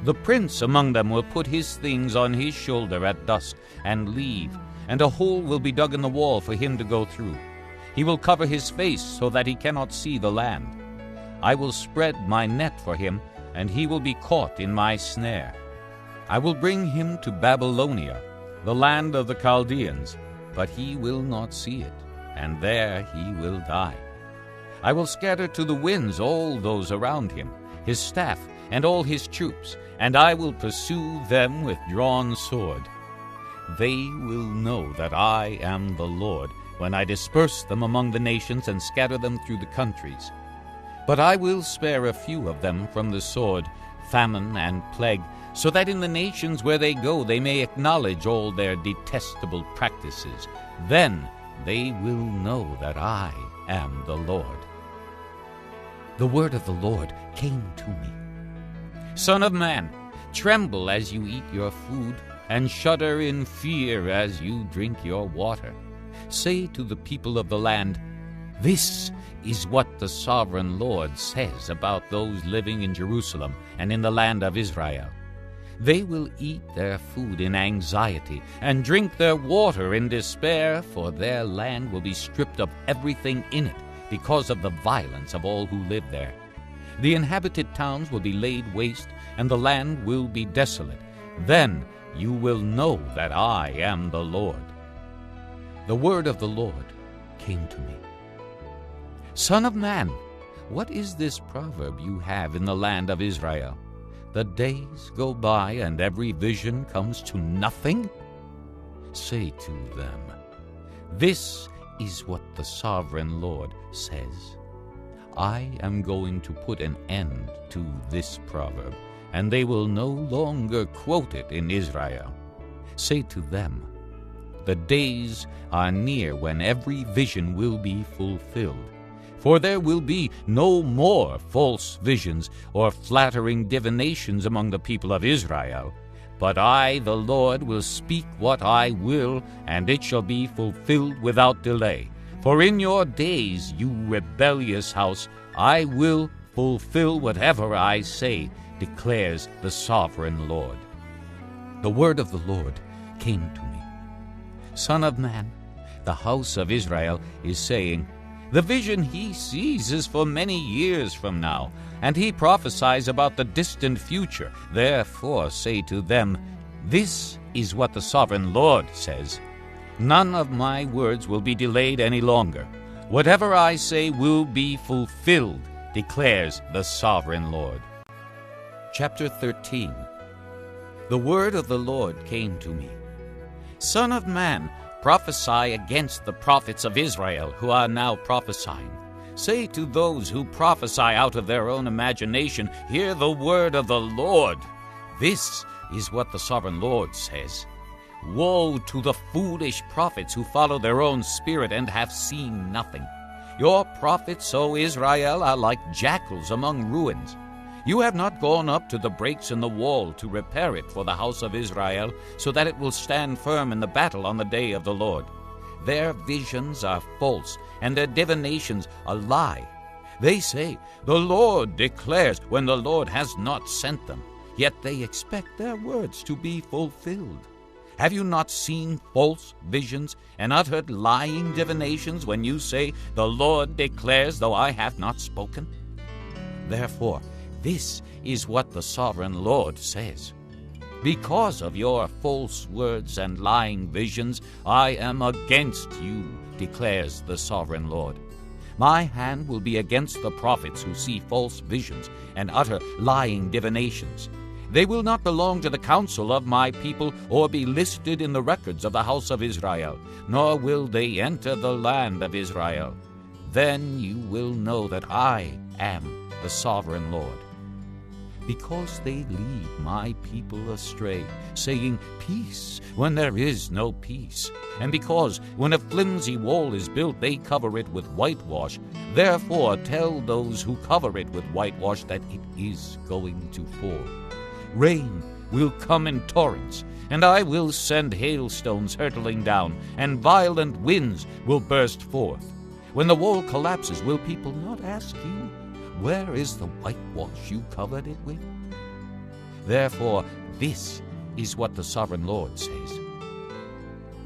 The prince among them will put his things on his shoulder at dusk and leave, and a hole will be dug in the wall for him to go through. He will cover his face so that he cannot see the land. I will spread my net for him, and he will be caught in my snare. I will bring him to Babylonia, the land of the Chaldeans, but he will not see it, and there he will die. I will scatter to the winds all those around him, his staff, and all his troops, and I will pursue them with drawn sword. They will know that I am the Lord, when I disperse them among the nations and scatter them through the countries. But I will spare a few of them from the sword, famine, and plague, so that in the nations where they go they may acknowledge all their detestable practices. Then they will know that I am the Lord. The word of the Lord came to me. Son of man, tremble as you eat your food, and shudder in fear as you drink your water. Say to the people of the land, This is what the sovereign Lord says about those living in Jerusalem and in the land of Israel. They will eat their food in anxiety and drink their water in despair, for their land will be stripped of everything in it because of the violence of all who live there. The inhabited towns will be laid waste, and the land will be desolate. Then you will know that I am the Lord. The word of the Lord came to me. Son of man, what is this proverb you have in the land of Israel? The days go by, and every vision comes to nothing? Say to them, this is what the sovereign Lord says. I am going to put an end to this proverb, and they will no longer quote it in Israel. Say to them, the days are near when every vision will be fulfilled. For there will be no more false visions or flattering divinations among the people of Israel. But I, the Lord, will speak what I will, and it shall be fulfilled without delay. For in your days, you rebellious house, I will fulfill whatever I say, declares the sovereign Lord. The word of the Lord came to me. Son of man, the house of Israel is saying, the vision he sees is for many years from now, and he prophesies about the distant future. Therefore say to them, this is what the sovereign Lord says. None of my words will be delayed any longer. Whatever I say will be fulfilled, declares the sovereign Lord. Chapter 13. The word of the Lord came to me. Son of man, prophesy against the prophets of Israel who are now prophesying. Say to those who prophesy out of their own imagination, hear the word of the Lord. This is what the sovereign Lord says. Woe to the foolish prophets who follow their own spirit and have seen nothing. Your prophets, O Israel, are like jackals among ruins. You have not gone up to the breaks in the wall to repair it for the house of Israel, so that it will stand firm in the battle on the day of the Lord. Their visions are false, and their divinations a lie. They say, the Lord declares, when the Lord has not sent them. Yet they expect their words to be fulfilled. Have you not seen false visions and uttered lying divinations when you say, the Lord declares, though I have not spoken? Therefore, this is what the sovereign Lord says. Because of your false words and lying visions, I am against you, declares the sovereign Lord. My hand will be against the prophets who see false visions and utter lying divinations. They will not belong to the council of my people or be listed in the records of the house of Israel, nor will they enter the land of Israel. Then you will know that I am the sovereign Lord. Because they lead my people astray, saying, peace, when there is no peace. And because when a flimsy wall is built, they cover it with whitewash. Therefore tell those who cover it with whitewash that it is going to fall. Rain will come in torrents, and I will send hailstones hurtling down, and violent winds will burst forth. When the wall collapses, will people not ask you, where is the whitewash you covered it with? Therefore, this is what the sovereign Lord says.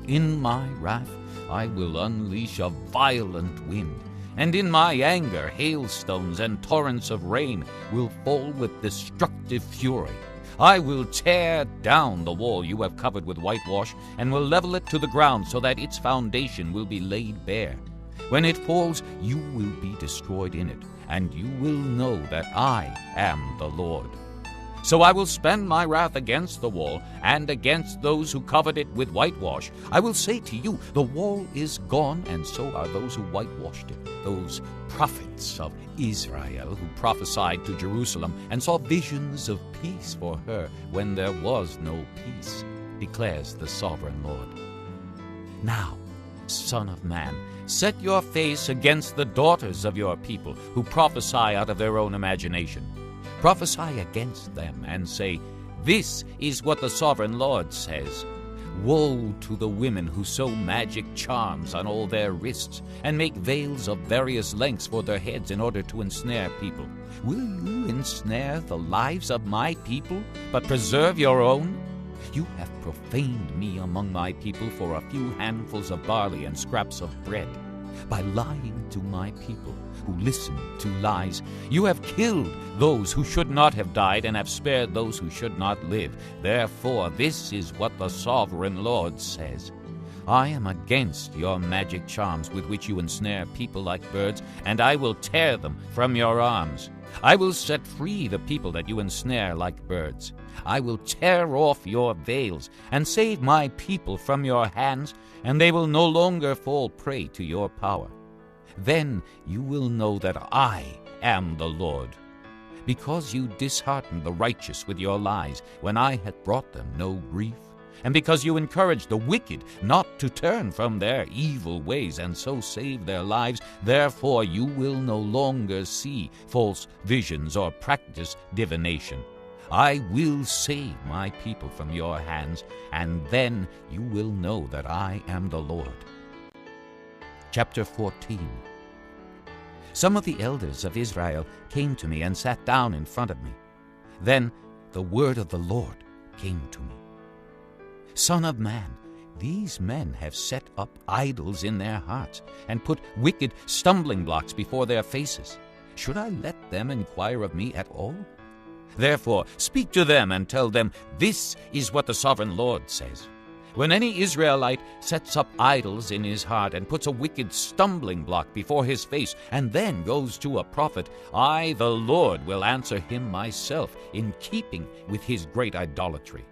In my wrath I will unleash a violent wind, and in my anger hailstones and torrents of rain will fall with destructive fury. I will tear down the wall you have covered with whitewash, and will level it to the ground so that its foundation will be laid bare. When it falls, you will be destroyed in it, and you will know that I am the Lord. So I will spend my wrath against the wall and against those who covered it with whitewash. I will say to you, the wall is gone, and so are those who whitewashed it, those prophets of Israel who prophesied to Jerusalem and saw visions of peace for her when there was no peace, declares the sovereign Lord. Now, Son of man, set your face against the daughters of your people who prophesy out of their own imagination. Prophesy against them and say, this is what the sovereign Lord says. Woe to the women who sew magic charms on all their wrists and make veils of various lengths for their heads in order to ensnare people. Will you ensnare the lives of my people, but preserve your own? You have profaned me among my people for a few handfuls of barley and scraps of bread. By lying to my people who listen to lies, you have killed those who should not have died and have spared those who should not live. Therefore, this is what the sovereign Lord says. I am against your magic charms with which you ensnare people like birds, and I will tear them from your arms. I will set free the people that you ensnare like birds. I will tear off your veils and save my people from your hands, and they will no longer fall prey to your power. Then you will know that I am the Lord. Because you disheartened the righteous with your lies, when I had brought them no grief, and because you encouraged the wicked not to turn from their evil ways and so save their lives, therefore you will no longer see false visions or practice divination. I will save my people from your hands, and then you will know that I am the Lord. Chapter 14. Some of the elders of Israel came to me and sat down in front of me. Then the word of the Lord came to me. Son of man, these men have set up idols in their hearts and put wicked stumbling blocks before their faces. Should I let them inquire of me at all? Therefore, speak to them and tell them, this is what the sovereign Lord says. When any Israelite sets up idols in his heart and puts a wicked stumbling block before his face and then goes to a prophet, I, the Lord, will answer him myself in keeping with his great idolatry.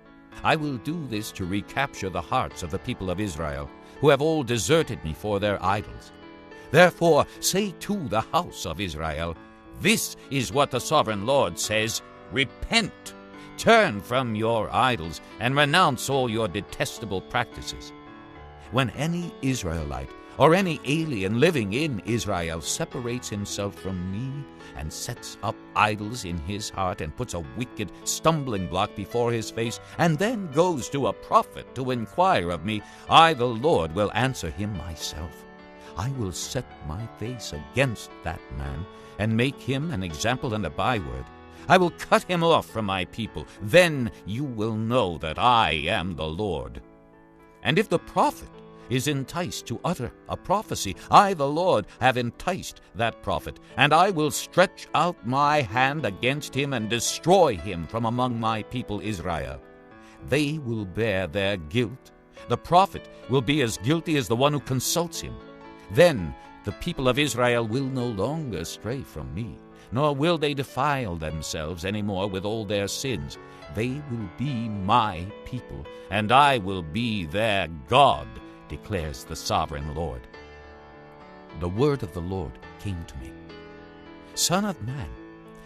I will do this to recapture the hearts of the people of Israel, who have all deserted me for their idols. Therefore, say to the house of Israel, this is what the sovereign Lord says, repent, turn from your idols, and renounce all your detestable practices. When any Israelite or any alien living in Israel separates himself from me and sets up idols in his heart and puts a wicked stumbling block before his face and then goes to a prophet to inquire of me, I, the Lord, will answer him myself. I will set my face against that man and make him an example and a byword. I will cut him off from my people. Then you will know that I am the Lord. And if the prophet is enticed to utter a prophecy, I, the Lord, have enticed that prophet, and I will stretch out my hand against him and destroy him from among my people Israel. They will bear their guilt. The prophet will be as guilty as the one who consults him. Then the people of Israel will no longer stray from me, nor will they defile themselves any more with all their sins. They will be my people, and I will be their God, declares the sovereign Lord. The word of the Lord came to me. Son of man,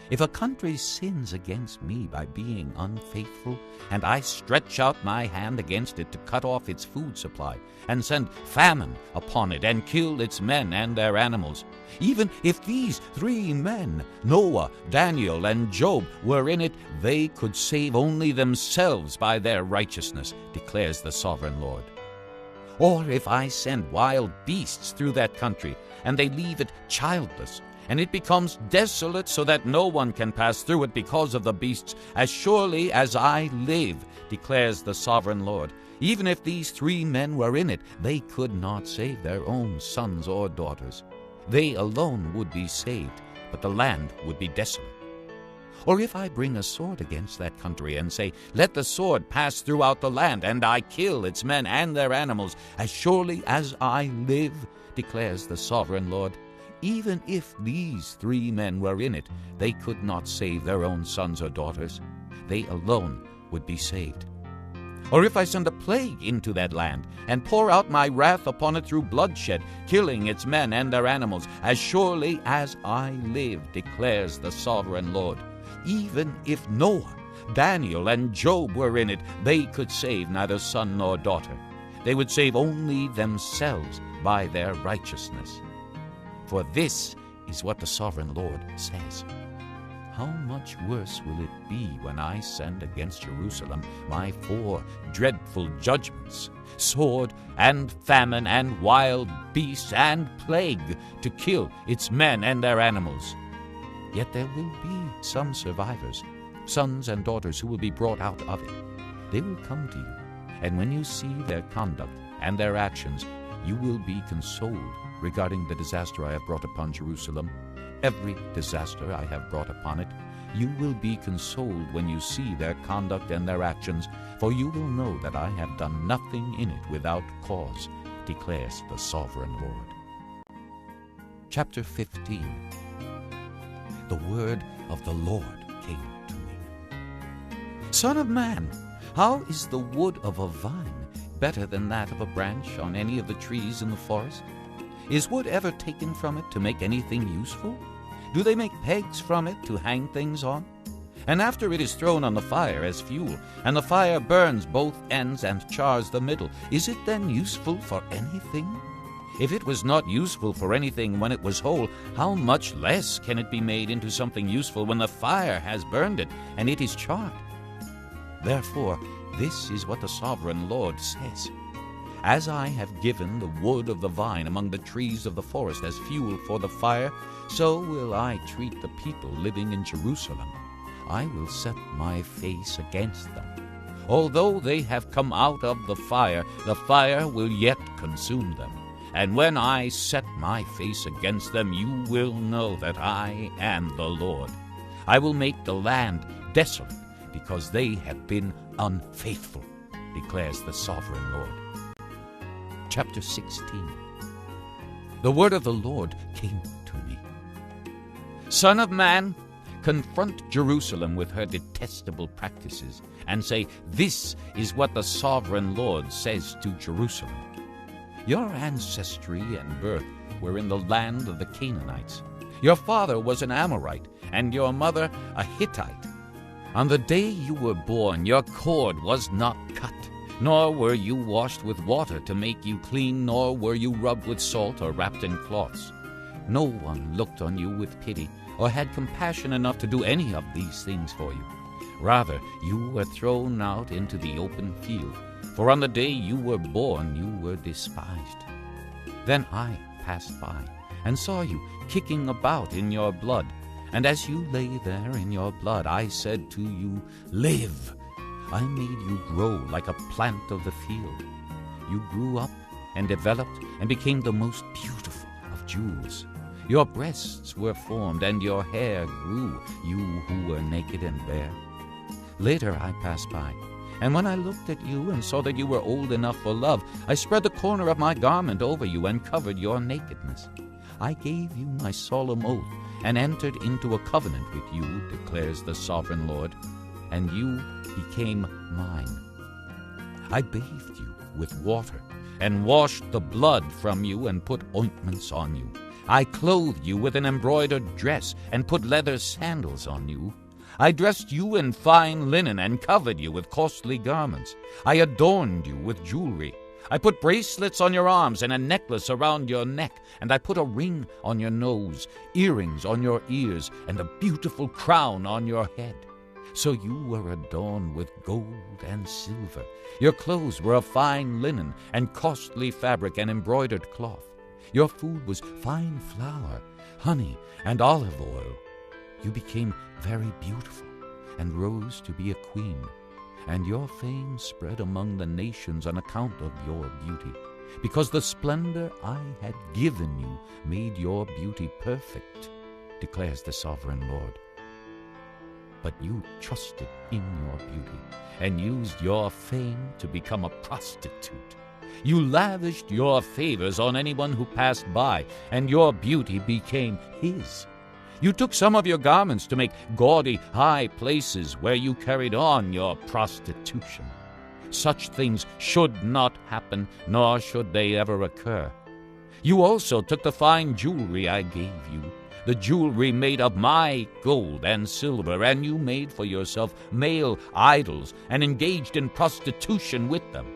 if a country sins against me by being unfaithful, and I stretch out my hand against it to cut off its food supply, and send famine upon it, and kill its men and their animals, even if these 3 men, Noah, Daniel, and Job, were in it, they could save only themselves by their righteousness, declares the sovereign Lord. Or if I send wild beasts through that country, and they leave it childless, and it becomes desolate so that no one can pass through it because of the beasts, as surely as I live, declares the sovereign Lord, even if these 3 men were in it, they could not save their own sons or daughters. They alone would be saved, but the land would be desolate. Or if I bring a sword against that country and say, let the sword pass throughout the land, and I kill its men and their animals, as surely as I live, declares the sovereign Lord, even if these 3 men were in it, they could not save their own sons or daughters. They alone would be saved. Or if I send a plague into that land, and pour out my wrath upon it through bloodshed, killing its men and their animals, as surely as I live, declares the sovereign Lord, even if Noah, Daniel, and Job were in it, they could save neither son nor daughter. They would save only themselves by their righteousness. For this is what the sovereign Lord says. How much worse will it be when I send against Jerusalem my 4 dreadful judgments, sword and famine and wild beasts and plague, to kill its men and their animals. Yet there will be some survivors, sons and daughters who will be brought out of it. They will come to you, and when you see their conduct and their actions, you will be consoled regarding the disaster I have brought upon Jerusalem, every disaster I have brought upon it, you will be consoled when you see their conduct and their actions, for you will know that I have done nothing in it without cause, declares the sovereign Lord. Chapter 15. The word of the Lord came to me. Son of man, how is the wood of a vine better than that of a branch on any of the trees in the forest? Is wood ever taken from it to make anything useful? Do they make pegs from it to hang things on? And after it is thrown on the fire as fuel, and the fire burns both ends and chars the middle, is it then useful for anything? If it was not useful for anything when it was whole, how much less can it be made into something useful when the fire has burned it and it is charred? Therefore, this is what the sovereign Lord says. As I have given the wood of the vine among the trees of the forest as fuel for the fire, so will I treat the people living in Jerusalem. I will set my face against them. Although they have come out of the fire will yet consume them. And when I set my face against them, you will know that I am the Lord. I will make the land desolate, because they have been unfaithful, declares the sovereign Lord. Chapter 16. The word of the Lord came to me. Son of man, confront Jerusalem with her detestable practices, and say, this is what the sovereign Lord says to Jerusalem. Your ancestry and birth were in the land of the Canaanites. Your father was an Amorite, and your mother a Hittite. On the day you were born, your cord was not cut, nor were you washed with water to make you clean, nor were you rubbed with salt or wrapped in cloths. No one looked on you with pity, or had compassion enough to do any of these things for you. Rather, you were thrown out into the open field, for on the day you were born you were despised. Then I passed by, and saw you kicking about in your blood. And as you lay there in your blood, I said to you, live. I made you grow like a plant of the field. You grew up and developed and became the most beautiful of jewels. Your breasts were formed and your hair grew, you who were naked and bare. Later I passed by, and when I looked at you and saw that you were old enough for love, I spread the corner of my garment over you and covered your nakedness. I gave you my solemn oath and entered into a covenant with you, declares the sovereign Lord, and you became mine. I bathed you with water and washed the blood from you and put ointments on you. I clothed you with an embroidered dress and put leather sandals on you. I dressed you in fine linen and covered you with costly garments. I adorned you with jewelry. I put bracelets on your arms and a necklace around your neck, and I put a ring on your nose, earrings on your ears, and a beautiful crown on your head. So you were adorned with gold and silver. Your clothes were of fine linen and costly fabric and embroidered cloth. Your food was fine flour, honey, and olive oil. You became very beautiful and rose to be a queen. And your fame spread among the nations on account of your beauty, because the splendor I had given you made your beauty perfect, declares the sovereign Lord. But you trusted in your beauty and used your fame to become a prostitute. You lavished your favors on anyone who passed by, and your beauty became his. You took some of your garments to make gaudy high places where you carried on your prostitution. Such things should not happen, nor should they ever occur. You also took the fine jewelry I gave you, the jewelry made of my gold and silver, and you made for yourself male idols and engaged in prostitution with them.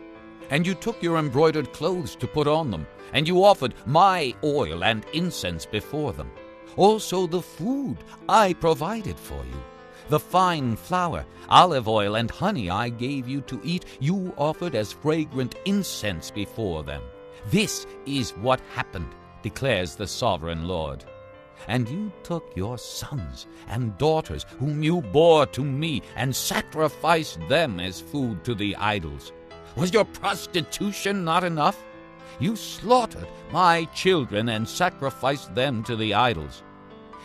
And you took your embroidered clothes to put on them, and you offered my oil and incense before them. Also the food I provided for you, the fine flour, olive oil, and honey I gave you to eat, you offered as fragrant incense before them. This is what happened, declares the sovereign Lord. And you took your sons and daughters whom you bore to me and sacrificed them as food to the idols. Was your prostitution not enough? You slaughtered my children and sacrificed them to the idols.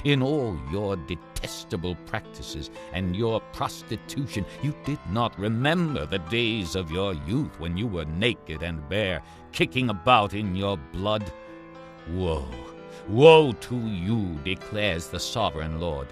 In all your detestable practices and your prostitution, you did not remember the days of your youth when you were naked and bare, kicking about in your blood. Woe, woe to you, declares the sovereign Lord.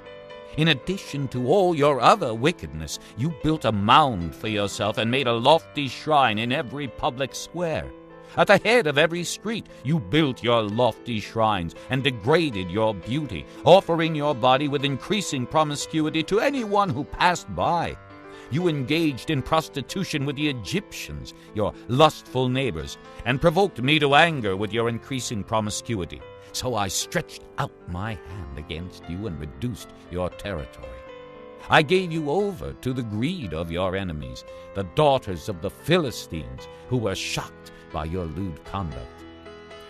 In addition to all your other wickedness, you built a mound for yourself and made a lofty shrine in every public square. At the head of every street you built your lofty shrines and degraded your beauty, offering your body with increasing promiscuity to anyone who passed by. You engaged in prostitution with the Egyptians, your lustful neighbors, and provoked me to anger with your increasing promiscuity. So I stretched out my hand against you and reduced your territory. I gave you over to the greed of your enemies, the daughters of the Philistines, who were shocked by your lewd conduct.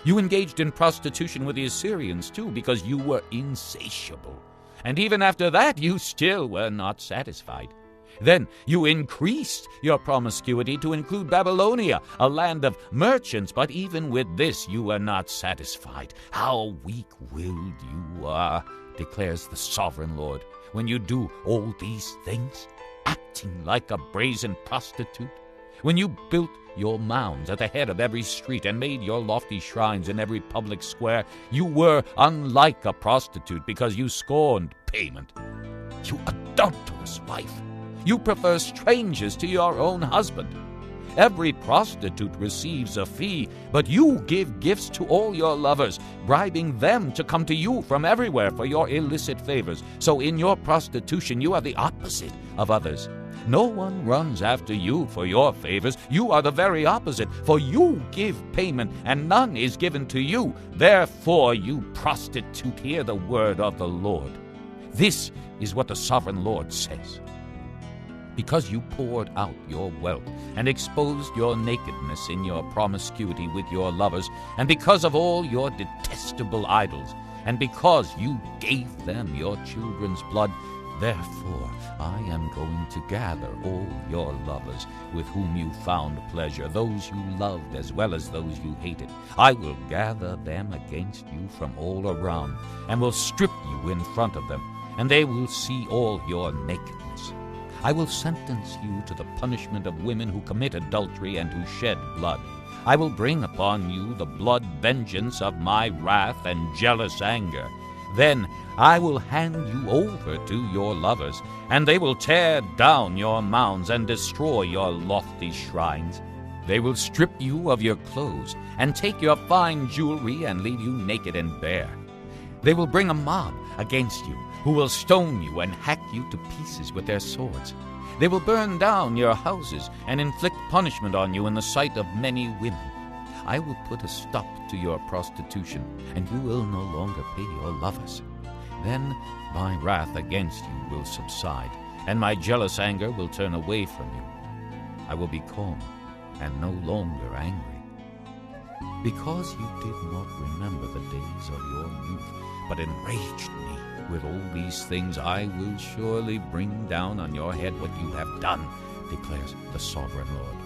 You engaged in prostitution with the Assyrians, too, because you were insatiable. And even after that, you still were not satisfied. Then you increased your promiscuity to include Babylonia, a land of merchants, but even with this you were not satisfied. How weak-willed you are, declares the sovereign Lord, when you do all these things, acting like a brazen prostitute. When you built your mounds at the head of every street and made your lofty shrines in every public square, you were unlike a prostitute because you scorned payment. You adulterous wife! You prefer strangers to your own husband. Every prostitute receives a fee, but you give gifts to all your lovers, bribing them to come to you from everywhere for your illicit favors. So in your prostitution you are the opposite of others. No one runs after you for your favors. You are the very opposite, for you give payment, and none is given to you. Therefore, you prostitute, hear the word of the Lord. This is what the sovereign Lord says. Because you poured out your wealth and exposed your nakedness in your promiscuity with your lovers, and because of all your detestable idols, and because you gave them your children's blood, therefore I am going to gather all your lovers with whom you found pleasure, those you loved as well as those you hated. I will gather them against you from all around, and will strip you in front of them, and they will see all your nakedness. I will sentence you to the punishment of women who commit adultery and who shed blood. I will bring upon you the blood vengeance of my wrath and jealous anger. Then I will hand you over to your lovers, and they will tear down your mounds and destroy your lofty shrines. They will strip you of your clothes and take your fine jewelry and leave you naked and bare. They will bring a mob against you, who will stone you and hack you to pieces with their swords. They will burn down your houses and inflict punishment on you in the sight of many women. I will put a stop to your prostitution, and you will no longer pay your lovers. Then my wrath against you will subside, and my jealous anger will turn away from you. I will be calm and no longer angry. Because you did not remember the days of your youth, but enraged me with all these things, I will surely bring down on your head what you have done, declares the sovereign Lord.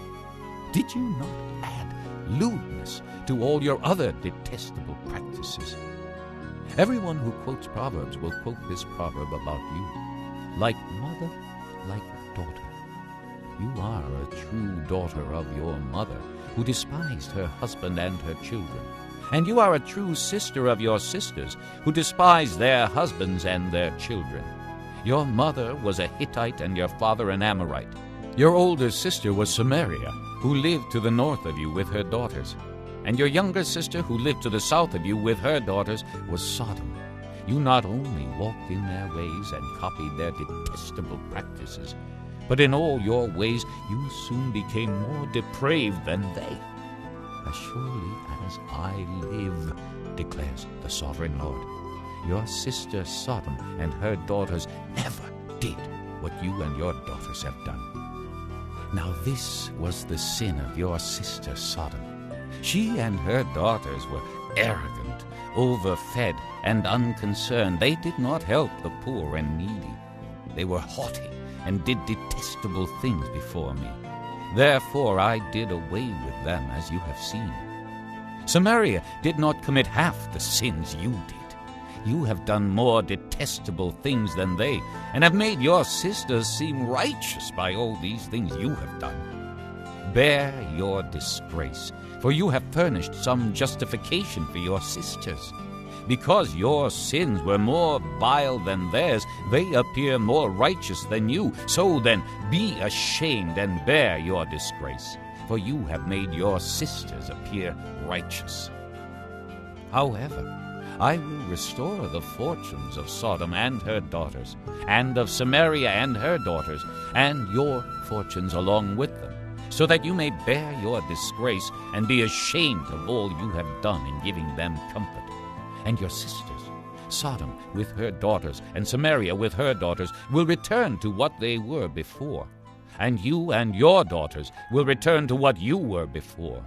Did you not add lewdness to all your other detestable practices? Everyone who quotes Proverbs will quote this proverb about you. Like mother, like daughter. You are a true daughter of your mother, who despised her husband and her children. And you are a true sister of your sisters, who despise their husbands and their children. Your mother was a Hittite and your father an Amorite. Your older sister was Samaria, who lived to the north of you with her daughters. And your younger sister, who lived to the south of you with her daughters, was Sodom. You not only walked in their ways and copied their detestable practices, but in all your ways you soon became more depraved than they. As surely as I live, declares the sovereign Lord, your sister Sodom and her daughters never did what you and your daughters have done. Now this was the sin of your sister Sodom. She and her daughters were arrogant, overfed, and unconcerned. They did not help the poor and needy. They were haughty and did detestable things before me. Therefore I did away with them, as you have seen. Samaria did not commit half the sins you did. You have done more detestable things than they, and have made your sisters seem righteous by all these things you have done. Bear your disgrace, for you have furnished some justification for your sisters. Because your sins were more vile than theirs, they appear more righteous than you. So then, be ashamed and bear your disgrace, for you have made your sisters appear righteous. However, I will restore the fortunes of Sodom and her daughters, and of Samaria and her daughters, and your fortunes along with them, so that you may bear your disgrace and be ashamed of all you have done in giving them comfort. And your sisters, Sodom with her daughters, and Samaria with her daughters, will return to what they were before, and you and your daughters will return to what you were before.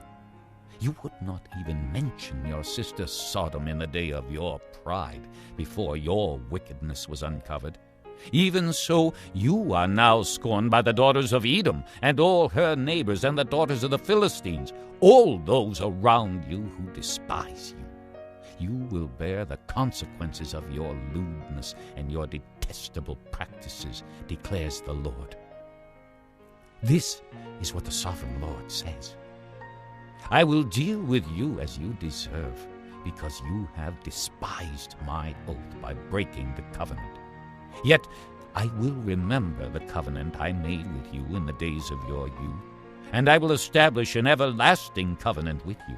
You would not even mention your sister Sodom in the day of your pride, before your wickedness was uncovered. Even so, you are now scorned by the daughters of Edom, and all her neighbors, and the daughters of the Philistines, all those around you who despise you. You will bear the consequences of your lewdness and your detestable practices, declares the Lord. This is what the sovereign Lord says. I will deal with you as you deserve, because you have despised my oath by breaking the covenant. Yet I will remember the covenant I made with you in the days of your youth, and I will establish an everlasting covenant with you.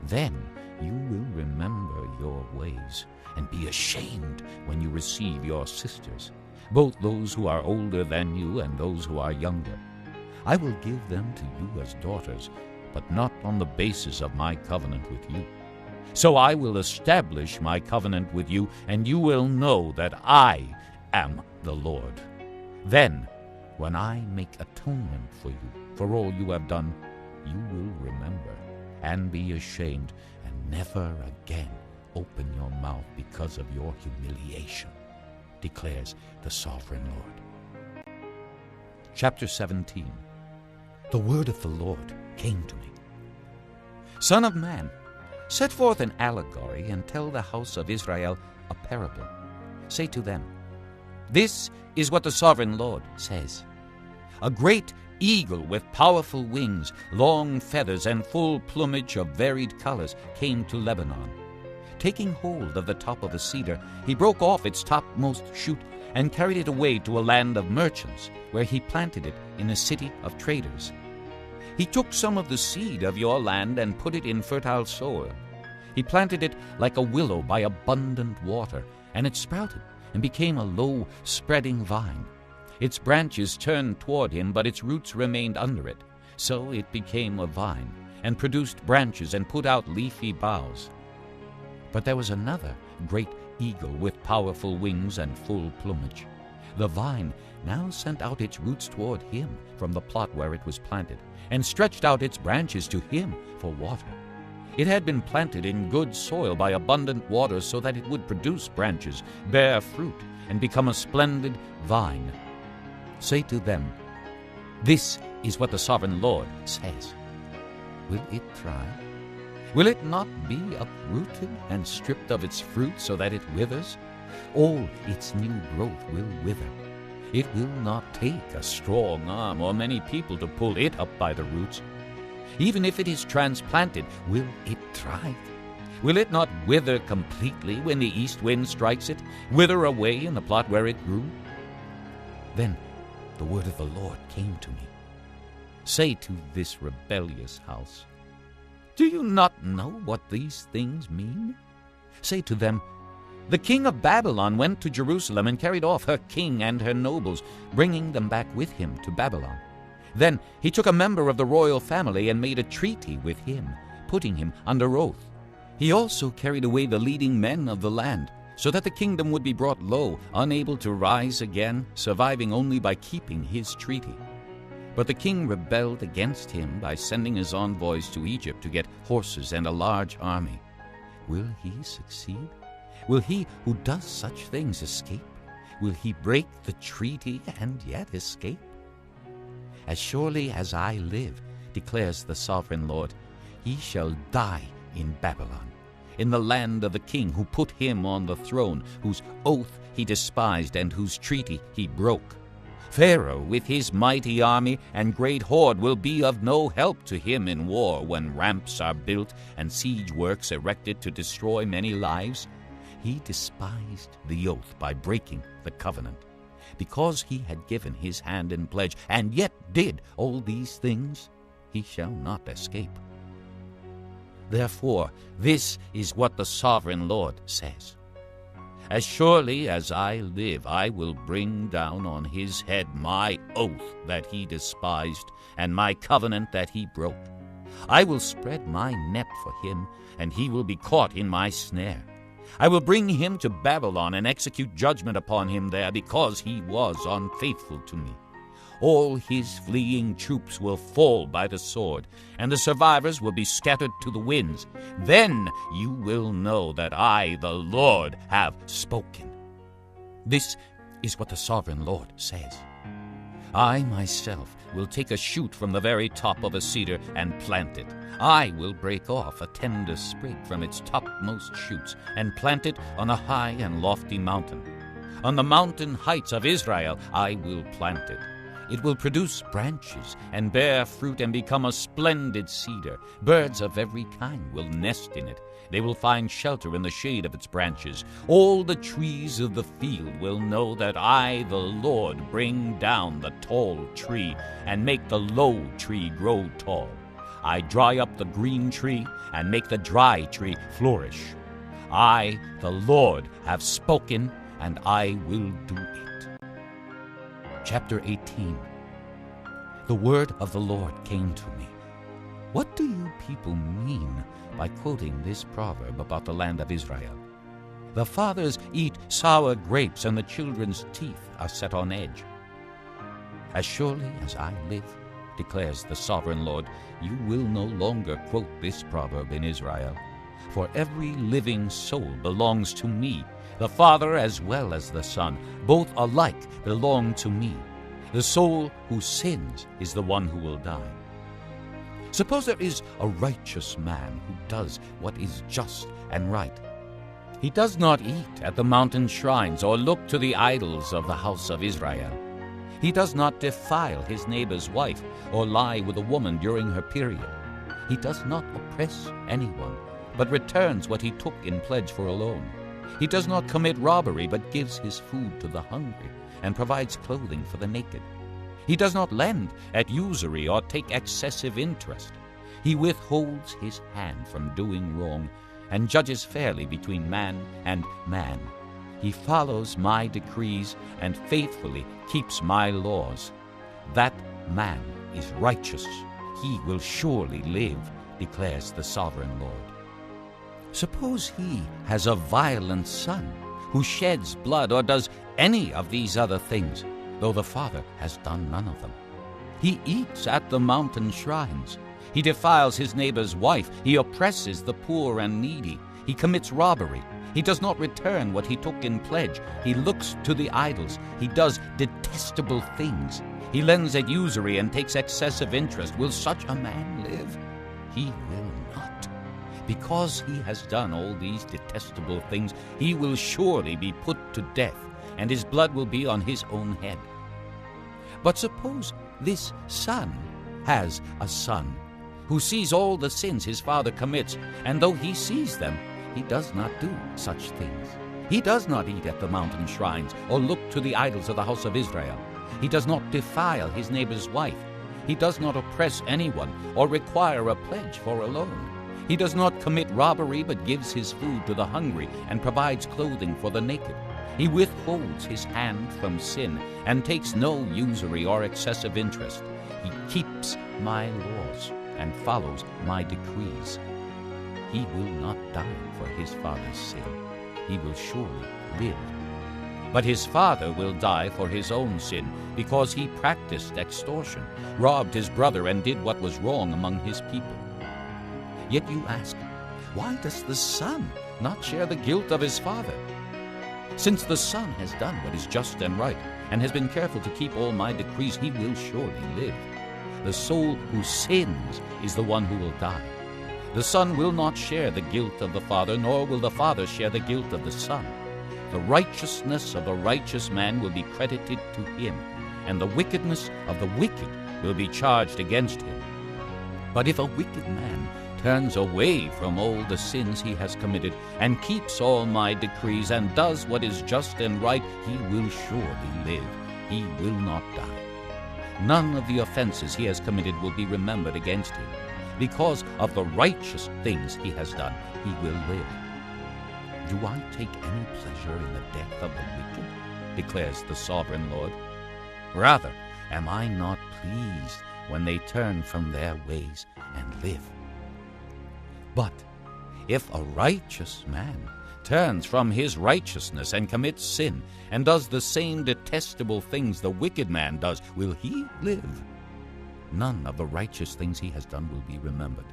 Then you will remember your ways, and be ashamed when you receive your sisters, both those who are older than you and those who are younger. I will give them to you as daughters, but not on the basis of my covenant with you. So I will establish my covenant with you, and you will know that I am the Lord. Then, when I make atonement for you, for all you have done, you will remember and be ashamed, and never again open your mouth because of your humiliation, declares the sovereign Lord. Chapter 17. The word of the Lord came to me. Son of man, set forth an allegory and tell the house of Israel a parable. Say to them, this is what the sovereign Lord says. A great eagle with powerful wings, long feathers, and full plumage of varied colors came to Lebanon. Taking hold of the top of a cedar, he broke off its topmost shoot and carried it away to a land of merchants, where he planted it in a city of traders. He took some of the seed of your land and put it in fertile soil. He planted it like a willow by abundant water, and it sprouted and became a low, spreading vine. Its branches turned toward him, but its roots remained under it. So it became a vine, and produced branches and put out leafy boughs. But there was another great eagle with powerful wings and full plumage. The vine now sent out its roots toward him from the plot where it was planted, and stretched out its branches to him for water. It had been planted in good soil by abundant waters, so that it would produce branches, bear fruit, and become a splendid vine. Say to them, this is what the sovereign Lord says. Will it thrive? Will it not be uprooted and stripped of its fruit so that it withers? All its new growth will wither. It will not take a strong arm or many people to pull it up by the roots. Even if it is transplanted, will it thrive? Will it not wither completely when the east wind strikes it, wither away in the plot where it grew? Then the word of the Lord came to me. Say to this rebellious house, do you not know what these things mean? Say to them, the king of Babylon went to Jerusalem and carried off her king and her nobles, bringing them back with him to Babylon. Then he took a member of the royal family and made a treaty with him, putting him under oath. He also carried away the leading men of the land, so that the kingdom would be brought low, unable to rise again, surviving only by keeping his treaty. But the king rebelled against him by sending his envoys to Egypt to get horses and a large army. Will he succeed? Will he who does such things escape? Will he break the treaty and yet escape? As surely as I live, declares the sovereign Lord, he shall die in Babylon, in the land of the king who put him on the throne, whose oath he despised and whose treaty he broke. Pharaoh with his mighty army and great horde will be of no help to him in war when ramps are built and siege works erected to destroy many lives. He despised the oath by breaking the covenant. Because he had given his hand in pledge and yet did all these things, he shall not escape. Therefore, this is what the sovereign Lord says. As surely as I live, I will bring down on his head my oath that he despised and my covenant that he broke. I will spread my net for him, and he will be caught in my snare. I will bring him to Babylon and execute judgment upon him there because he was unfaithful to me. All his fleeing troops will fall by the sword, and the survivors will be scattered to the winds. Then you will know that I, the Lord, have spoken. This is what the sovereign Lord says. I myself will take a shoot from the very top of a cedar and plant it. I will break off a tender sprig from its topmost shoots and plant it on a high and lofty mountain. On the mountain heights of Israel I will plant it. It will produce branches and bear fruit and become a splendid cedar. Birds of every kind will nest in it. They will find shelter in the shade of its branches. All the trees of the field will know that I, the Lord, bring down the tall tree and make the low tree grow tall. I dry up the green tree and make the dry tree flourish. I, the Lord, have spoken, and I will do it. Chapter 18. The word of the Lord came to me. What do you people mean by quoting this proverb about the land of Israel? The fathers eat sour grapes, and the children's teeth are set on edge. As surely as I live, declares the sovereign Lord, you will no longer quote this proverb in Israel. For every living soul belongs to me, the Father as well as the Son. Both alike belong to me. The soul who sins is the one who will die. Suppose there is a righteous man who does what is just and right. He does not eat at the mountain shrines or look to the idols of the house of Israel. He does not defile his neighbor's wife or lie with a woman during her period. He does not oppress anyone, but returns what he took in pledge for a loan. He does not commit robbery, but gives his food to the hungry and provides clothing for the naked. He does not lend at usury or take excessive interest. He withholds his hand from doing wrong and judges fairly between man and man. He follows my decrees and faithfully keeps my laws. That man is righteous. He will surely live, declares the sovereign Lord. Suppose he has a violent son who sheds blood or does any of these other things, though the father has done none of them. He eats at the mountain shrines. He defiles his neighbor's wife. He oppresses the poor and needy. He commits robbery. He does not return what he took in pledge. He looks to the idols. He does detestable things. He lends at usury and takes excessive interest. Will such a man live? He will not. Because he has done all these detestable things, he will surely be put to death, and his blood will be on his own head. But suppose this son has a son who sees all the sins his father commits, and though he sees them, he does not do such things. He does not eat at the mountain shrines or look to the idols of the house of Israel. He does not defile his neighbor's wife. He does not oppress anyone or require a pledge for a loan. He does not commit robbery, but gives his food to the hungry and provides clothing for the naked. He withholds his hand from sin and takes no usury or excessive interest. He keeps my laws and follows my decrees. He will not die for his father's sin. He will surely live. But his father will die for his own sin, because he practiced extortion, robbed his brother, and did what was wrong among his people. Yet you ask, why does the son not share the guilt of his father? Since the son has done what is just and right, and has been careful to keep all my decrees, he will surely live. The soul who sins is the one who will die. The Son will not share the guilt of the Father, nor will the Father share the guilt of the Son. The righteousness of the righteous man will be credited to him, and the wickedness of the wicked will be charged against him. But if a wicked man turns away from all the sins he has committed, and keeps all my decrees, and does what is just and right, he will surely live. He will not die. None of the offenses he has committed will be remembered against him. Because of the righteous things he has done, he will live. Do I take any pleasure in the death of the wicked? Declares the sovereign Lord. Rather, am I not pleased when they turn from their ways and live? But if a righteous man turns from his righteousness and commits sin, and does the same detestable things the wicked man does, will he live? None of the righteous things he has done will be remembered.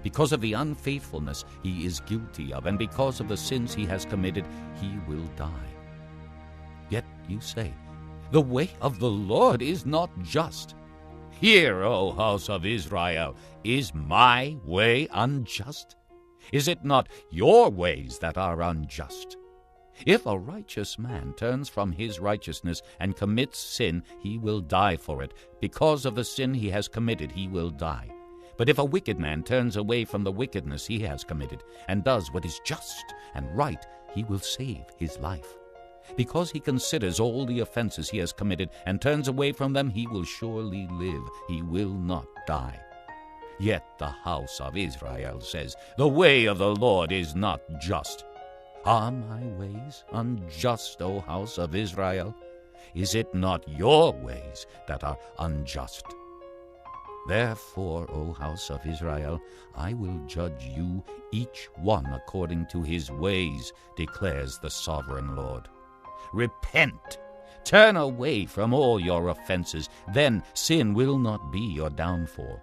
Because of the unfaithfulness he is guilty of, and because of the sins he has committed, he will die. Yet you say, the way of the Lord is not just. Hear, O house of Israel, is my way unjust? Is it not your ways that are unjust? If a righteous man turns from his righteousness and commits sin, he will die for it. Because of the sin he has committed, he will die. But if a wicked man turns away from the wickedness he has committed and does what is just and right, he will save his life. Because he considers all the offenses he has committed and turns away from them, he will surely live. He will not die. Yet the house of Israel says, the way of the Lord is not just. Are my ways unjust, O house of Israel? Is it not your ways that are unjust? Therefore, O house of Israel, I will judge you, each one according to his ways, declares the sovereign Lord. Repent, turn away from all your offenses, then sin will not be your downfall.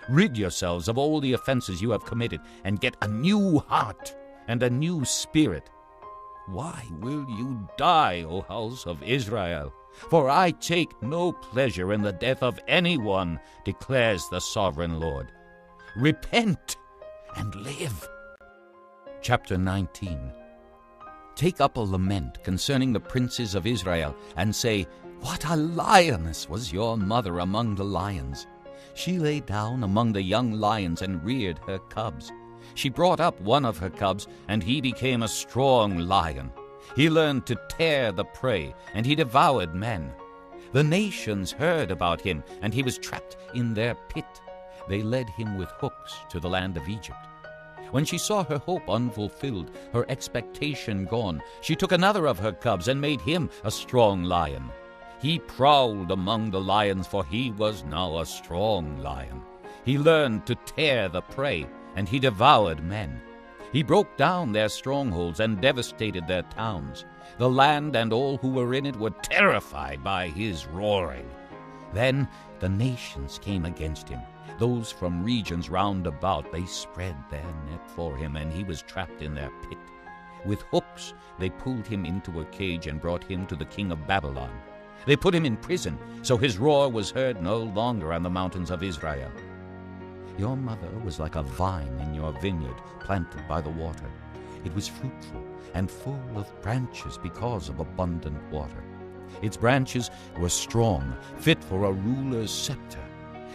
Rid yourselves of all the offenses you have committed, and get a new heart and a new spirit. Why will you die, O house of Israel? For I take no pleasure in the death of anyone, declares the sovereign Lord. Repent and live. Chapter 19. Take up a lament concerning the princes of Israel, and say, what a lioness was your mother among the lions! She lay down among the young lions and reared her cubs. She brought up one of her cubs, and he became a strong lion. He learned to tear the prey, and he devoured men. The nations heard about him, and he was trapped in their pit. They led him with hooks to the land of Egypt. When she saw her hope unfulfilled, her expectation gone, she took another of her cubs and made him a strong lion. He prowled among the lions, for he was now a strong lion. He learned to tear the prey, and he devoured men. He broke down their strongholds and devastated their towns. The land and all who were in it were terrified by his roaring. Then the nations came against him. Those from regions round about, they spread their net for him, and he was trapped in their pit. With hooks they pulled him into a cage and brought him to the king of Babylon. They put him in prison, so his roar was heard no longer on the mountains of Israel. Your mother was like a vine in your vineyard, planted by the water. It was fruitful and full of branches because of abundant water. Its branches were strong, fit for a ruler's scepter.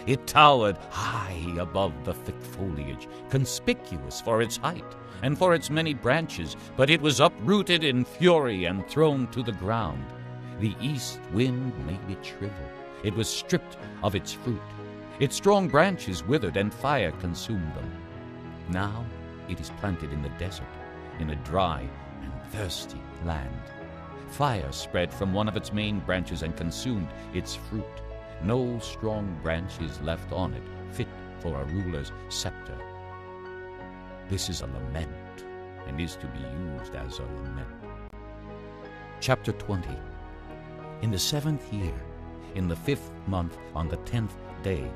It towered high above the thick foliage, conspicuous for its height and for its many branches, but it was uprooted in fury and thrown to the ground. The east wind made it shrivel. It was stripped of its fruit. Its strong branches withered, and fire consumed them. Now it is planted in the desert, in a dry and thirsty land. Fire spread from one of its main branches and consumed its fruit. No strong branch is left on it, fit for a ruler's scepter. This is a lament, and is to be used as a lament. Chapter 20. In the 7th year, in the 5th month, on the 10th day,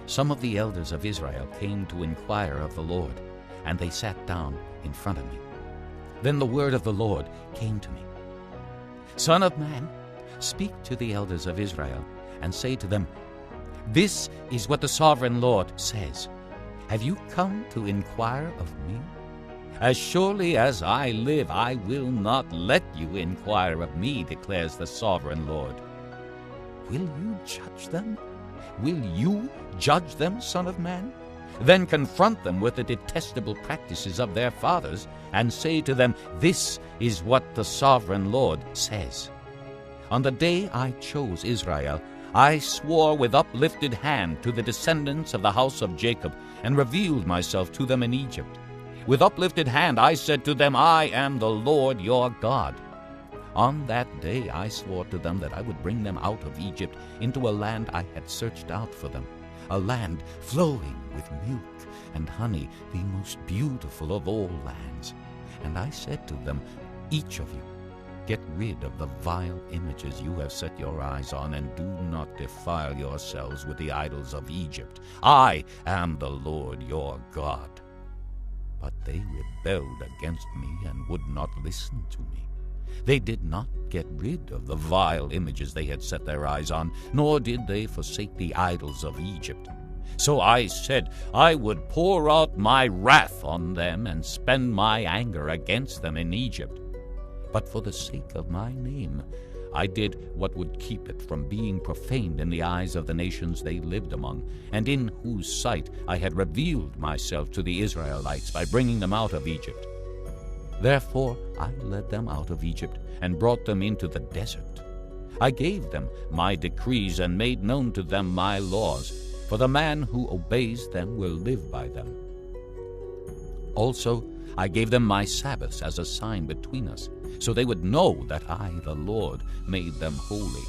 some of the elders of Israel came to inquire of the Lord, and they sat down in front of me. Then the word of the Lord came to me. Son of man, speak to the elders of Israel, and say to them, this is what the sovereign Lord says. Have you come to inquire of me? As surely as I live, I will not let you inquire of me, declares the sovereign Lord. Will you judge them? Will you judge them, Son of Man? Then confront them with the detestable practices of their fathers, and say to them, This is what the sovereign Lord says. On the day I chose Israel, I swore with uplifted hand to the descendants of the house of Jacob, and revealed myself to them in Egypt. With uplifted hand I said to them, I am the Lord your God. On that day I swore to them that I would bring them out of Egypt into a land I had searched out for them, a land flowing with milk and honey, the most beautiful of all lands. And I said to them, Each of you, get rid of the vile images you have set your eyes on, and do not defile yourselves with the idols of Egypt. I am the Lord your God. But they rebelled against me and would not listen to me. They did not get rid of the vile images they had set their eyes on, nor did they forsake the idols of Egypt. So I said I would pour out my wrath on them and spend my anger against them in Egypt. But for the sake of my name, I did what would keep it from being profaned in the eyes of the nations they lived among, and in whose sight I had revealed myself to the Israelites by bringing them out of Egypt. Therefore I led them out of Egypt and brought them into the desert. I gave them my decrees and made known to them my laws, for the man who obeys them will live by them. Also I gave them my Sabbaths as a sign between us, so they would know that I, the Lord, made them holy.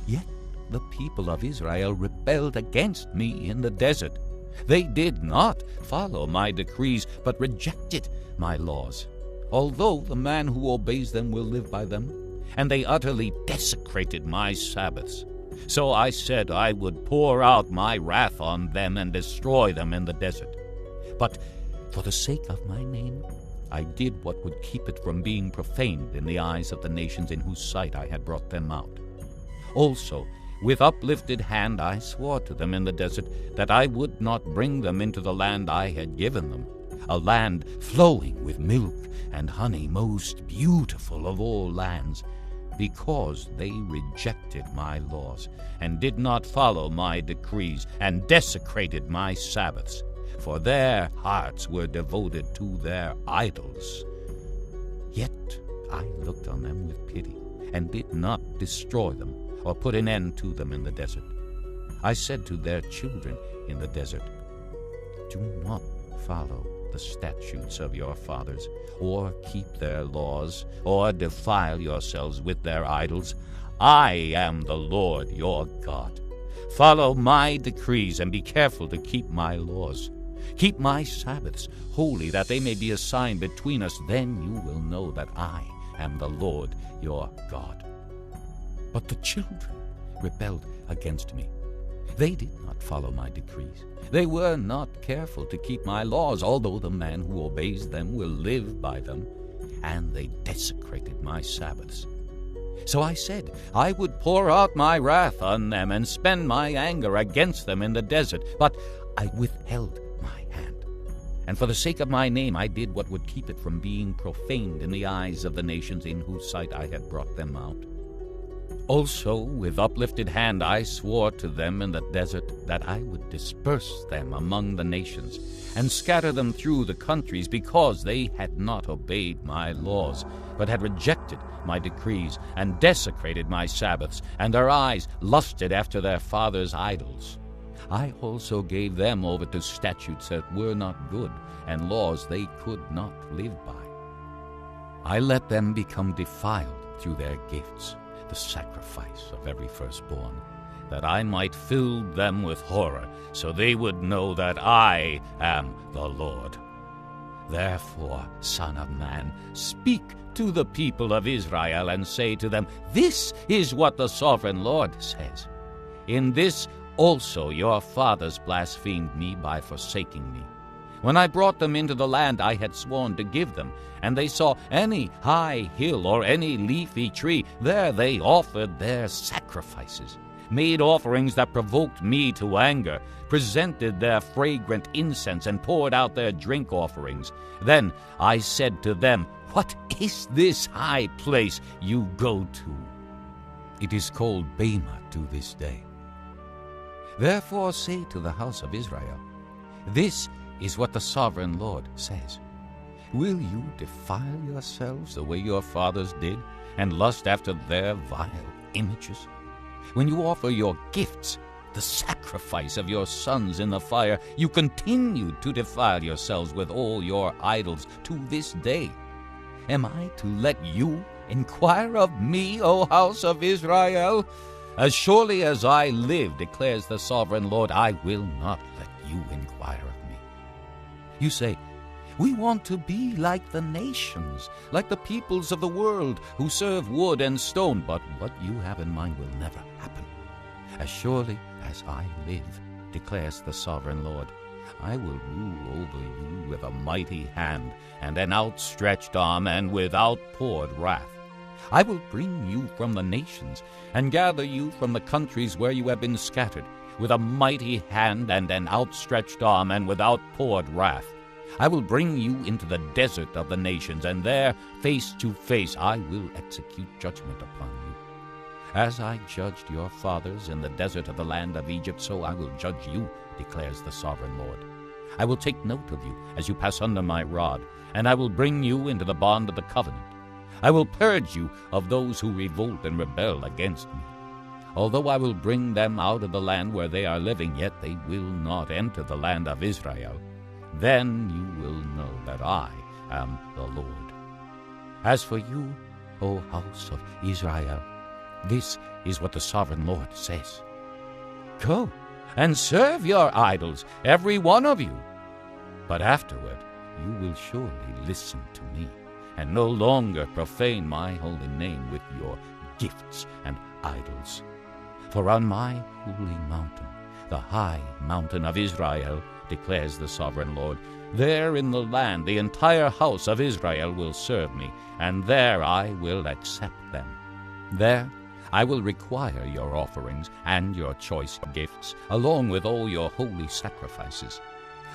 Yet the people of Israel rebelled against me in the desert. They did not follow my decrees, but rejected my laws, although the man who obeys them will live by them, and they utterly desecrated my Sabbaths. So I said I would pour out my wrath on them and destroy them in the desert. But for the sake of my name, I did what would keep it from being profaned in the eyes of the nations in whose sight I had brought them out. Also, with uplifted hand I swore to them in the desert that I would not bring them into the land I had given them, a land flowing with milk and honey, most beautiful of all lands, because they rejected my laws and did not follow my decrees and desecrated my Sabbaths, for their hearts were devoted to their idols. Yet I looked on them with pity and did not destroy them or put an end to them in the desert. I said to their children in the desert, Do not follow the statutes of your fathers, or keep their laws, or defile yourselves with their idols. I am the Lord your God. Follow my decrees and be careful to keep my laws. Keep my Sabbaths holy, that they may be a sign between us. Then you will know that I am the Lord your God. But the children rebelled against me. They did not follow my decrees. They were not careful to keep my laws, although the man who obeys them will live by them, and they desecrated my Sabbaths. So I said I would pour out my wrath on them and spend my anger against them in the desert, but I withheld my hand. And for the sake of my name I did what would keep it from being profaned in the eyes of the nations in whose sight I had brought them out. Also, with uplifted hand I swore to them in the desert that I would disperse them among the nations and scatter them through the countries, because they had not obeyed my laws, but had rejected my decrees and desecrated my Sabbaths, and their eyes lusted after their fathers' idols. I also gave them over to statutes that were not good, and laws they could not live by. I let them become defiled through their gifts, the sacrifice of every firstborn, that I might fill them with horror, so they would know that I am the Lord. Therefore, Son of Man, speak to the people of Israel and say to them, This is what the sovereign Lord says. In this also your fathers blasphemed me by forsaking me. When I brought them into the land I had sworn to give them, and they saw any high hill or any leafy tree, there they offered their sacrifices. made offerings that provoked me to anger, presented their fragrant incense, and poured out their drink offerings. Then I said to them, What is this high place you go to? It is called Bema to this day. Therefore say to the house of Israel, This is what the sovereign Lord says. Will you defile yourselves the way your fathers did, and lust after their vile images? When you offer your gifts, the sacrifice of your sons in the fire, you continue to defile yourselves with all your idols to this day. Am I to let you inquire of me, O house of Israel? As surely as I live, declares the sovereign Lord, I will not let you inquire of me. You say, We want to be like the nations, like the peoples of the world who serve wood and stone. But what you have in mind will never happen. As surely as I live, declares the sovereign Lord, I will rule over you with a mighty hand and an outstretched arm and with outpoured wrath. I will bring you from the nations and gather you from the countries where you have been scattered, with a mighty hand and an outstretched arm and with outpoured wrath. I will bring you into the desert of the nations, and there, face to face, I will execute judgment upon you. As I judged your fathers in the desert of the land of Egypt, so I will judge you, declares the sovereign Lord. I will take note of you as you pass under my rod, and I will bring you into the bond of the covenant. I will purge you of those who revolt and rebel against me. Although I will bring them out of the land where they are living, yet they will not enter the land of Israel. Then you will know that I am the Lord. As for you, O house of Israel, this is what the sovereign Lord says. Go and serve your idols, every one of you. But afterward you will surely listen to me, and no longer profane my holy name with your gifts and idols. For on my holy mountain, the high mountain of Israel, declares the sovereign Lord, there in the land the entire house of Israel will serve me, and there I will accept them. There I will require your offerings and your choice gifts, along with all your holy sacrifices.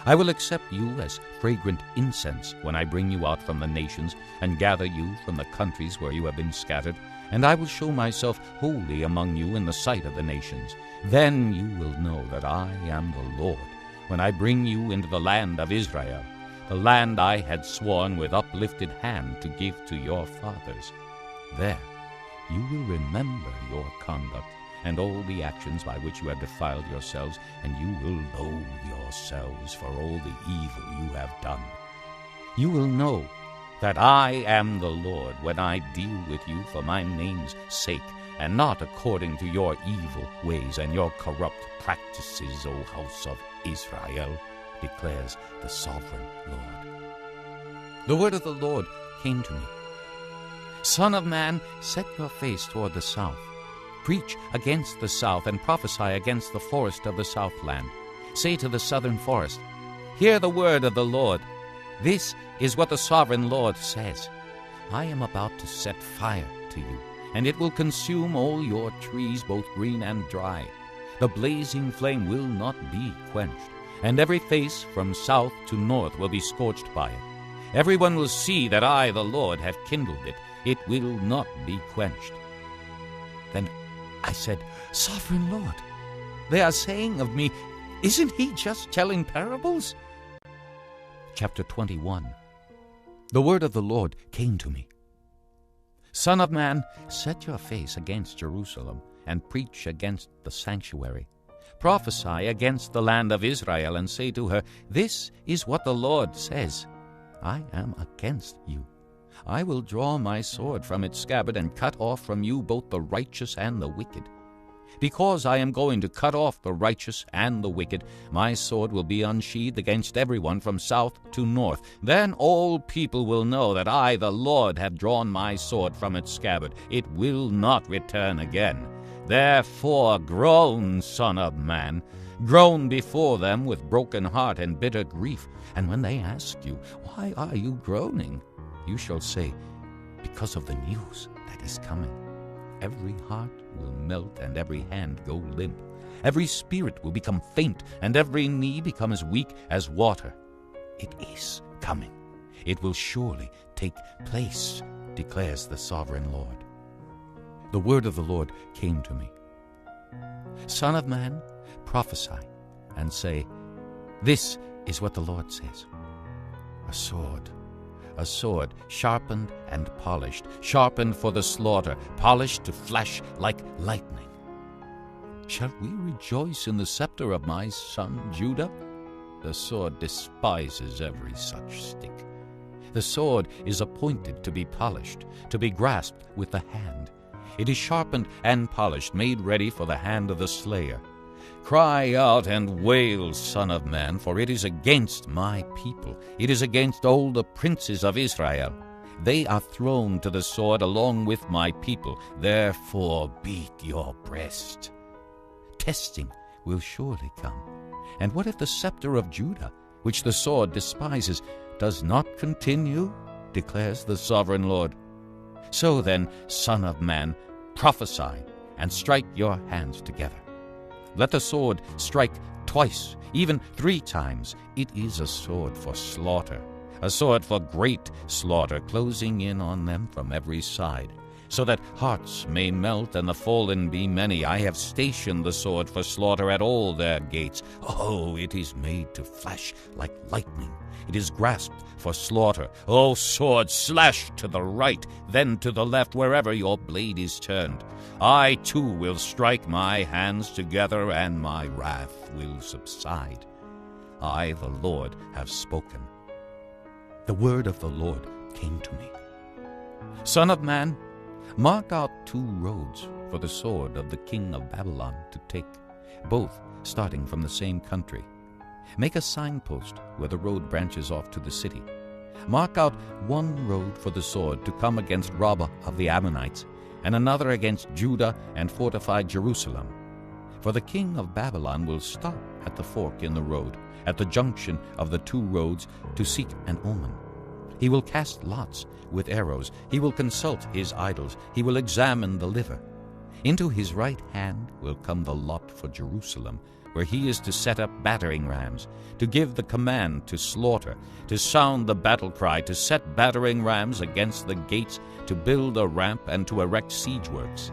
I will accept you as fragrant incense when I bring you out from the nations and gather you from the countries where you have been scattered, and I will show myself holy among you in the sight of the nations. Then you will know that I am the Lord, when I bring you into the land of Israel, the land I had sworn with uplifted hand to give to your fathers. There you will remember your conduct and all the actions by which you have defiled yourselves, and you will loathe yourselves for all the evil you have done. You will know that I am the Lord when I deal with you for my name's sake, and not according to your evil ways and your corrupt practices, O house of Israel, declares the sovereign Lord. The word of the Lord came to me. Son of man, set your face toward the south. Preach against the south and prophesy against the forest of the southland. Say to the southern forest, Hear the word of the Lord. This is what the sovereign Lord says. I am about to set fire to you, and it will consume all your trees, both green and dry. The blazing flame will not be quenched, and every face from south to north will be scorched by it. Everyone will see that I, the Lord, have kindled it. It will not be quenched. Then I said, Sovereign Lord, they are saying of me, Isn't he just telling parables? Chapter 21. The word of the Lord came to me. Son of man, set your face against Jerusalem, and preach against the sanctuary. Prophesy against the land of Israel, and say to her, This is what the Lord says. I am against you. I will draw my sword from its scabbard and cut off from you both the righteous and the wicked. Because I am going to cut off the righteous and the wicked, my sword will be unsheathed against everyone from south to north. Then all people will know that I, the Lord, have drawn my sword from its scabbard. It will not return again. Therefore groan, Son of man. Groan before them with broken heart and bitter grief. And when they ask you, Why are you groaning? You shall say, Because of the news that is coming. every heart will melt and every hand go limp. Every spirit will become faint, and every knee become as weak as water. It is coming. It will surely take place, declares the sovereign Lord. The word of the Lord came to me. Son of man, prophesy and say, this is what the Lord says. A sword, sharpened and polished, sharpened for the slaughter, polished to flash like lightning. Shall we rejoice in the scepter of my son Judah? The sword despises every such stick. The sword is appointed to be polished, to be grasped with the hand. It is sharpened and polished, made ready for the hand of the slayer. Cry out and wail, Son of man, for it is against my people. It is against all the princes of Israel. They are thrown to the sword along with my people. Therefore beat your breast. Testing will surely come. And what if the scepter of Judah, which the sword despises, does not continue? Declares the sovereign Lord. So then, Son of man, prophesy and strike your hands together. Let the sword strike twice, even 3 times. It is a sword for slaughter, a sword for great slaughter, closing in on them from every side, so that hearts may melt and the fallen be many. I have stationed the sword for slaughter at all their gates. Oh, it is made to flash like lightning. It is grasped for slaughter. O sword, slash to the right, then to the left, wherever your blade is turned. I too will strike my hands together, and my wrath will subside. I, the Lord, have spoken. The word of the Lord came to me. Son of man, mark out 2 roads for the sword of the king of Babylon to take, both starting from the same country. Make a signpost where the road branches off to the city. Mark out 1 road for the sword to come against Rabbah of the Ammonites, and another against Judah and fortify Jerusalem. For the king of Babylon will stop at the fork in the road, at the junction of the 2 roads, to seek an omen. He will cast lots with arrows. He will consult his idols. He will examine the liver. Into his right hand will come the lot for Jerusalem, where he is to set up battering rams, to give the command to slaughter, to sound the battle cry, to set battering rams against the gates, to build a ramp, and to erect siege works.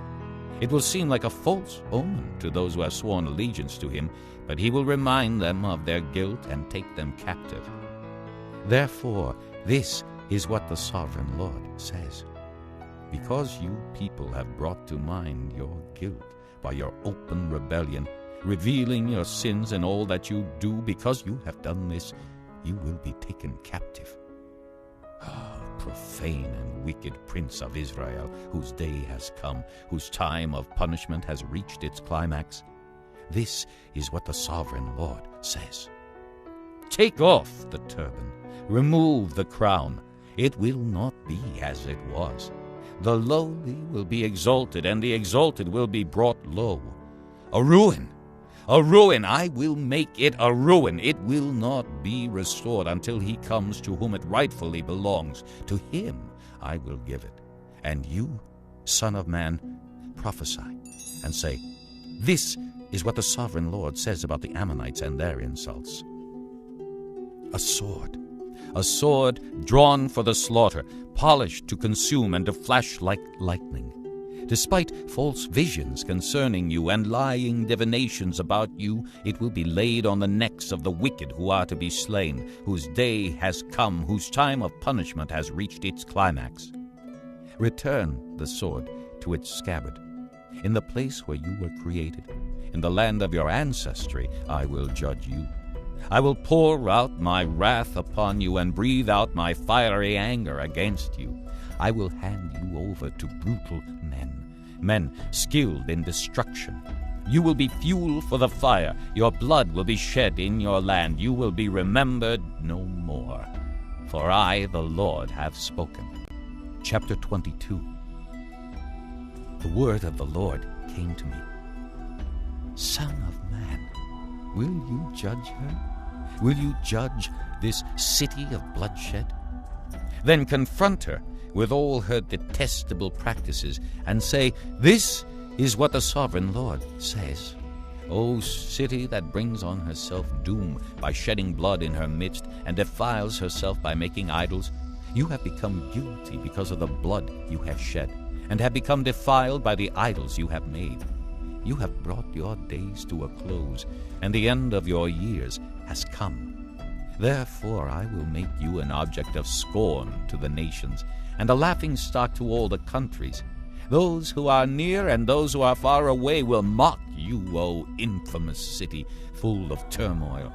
It will seem like a false omen to those who have sworn allegiance to him, but he will remind them of their guilt and take them captive. Therefore, this is what the sovereign Lord says. Because you people have brought to mind your guilt by your open rebellion, revealing your sins and all that you do, because you have done this, you will be taken captive. Profane and wicked prince of Israel, whose day has come, whose time of punishment has reached its climax. This is what the sovereign Lord says. Take off the turban, remove the crown. It will not be as it was. The lowly will be exalted, and the exalted will be brought low. A ruin! A ruin! I will make it a ruin. It will not be restored until he comes to whom it rightfully belongs. To him I will give it. And you, Son of man, prophesy and say, this is what the sovereign Lord says about the Ammonites and their insults. A sword drawn for the slaughter, polished to consume and to flash like lightning. Despite false visions concerning you and lying divinations about you, it will be laid on the necks of the wicked who are to be slain, whose day has come, whose time of punishment has reached its climax. Return the sword to its scabbard. In the place where you were created, in the land of your ancestry, I will judge you. I will pour out my wrath upon you and breathe out my fiery anger against you. I will hand you over to brutal men skilled in destruction. You will be fuel for the fire. Your blood will be shed in your land. You will be remembered no more. For I, the Lord, have spoken. Chapter 22. The word of the Lord came to me. Son of man, will you judge her? Will you judge this city of bloodshed? Then confront her with all her detestable practices, and say, "This is what the sovereign Lord says." O city that brings on herself doom by shedding blood in her midst, and defiles herself by making idols, you have become guilty because of the blood you have shed, and have become defiled by the idols you have made. You have brought your days to a close, and the end of your years has come. Therefore I will make you an object of scorn to the nations, and a laughingstock to all the countries. Those who are near and those who are far away will mock you, O infamous city, full of turmoil.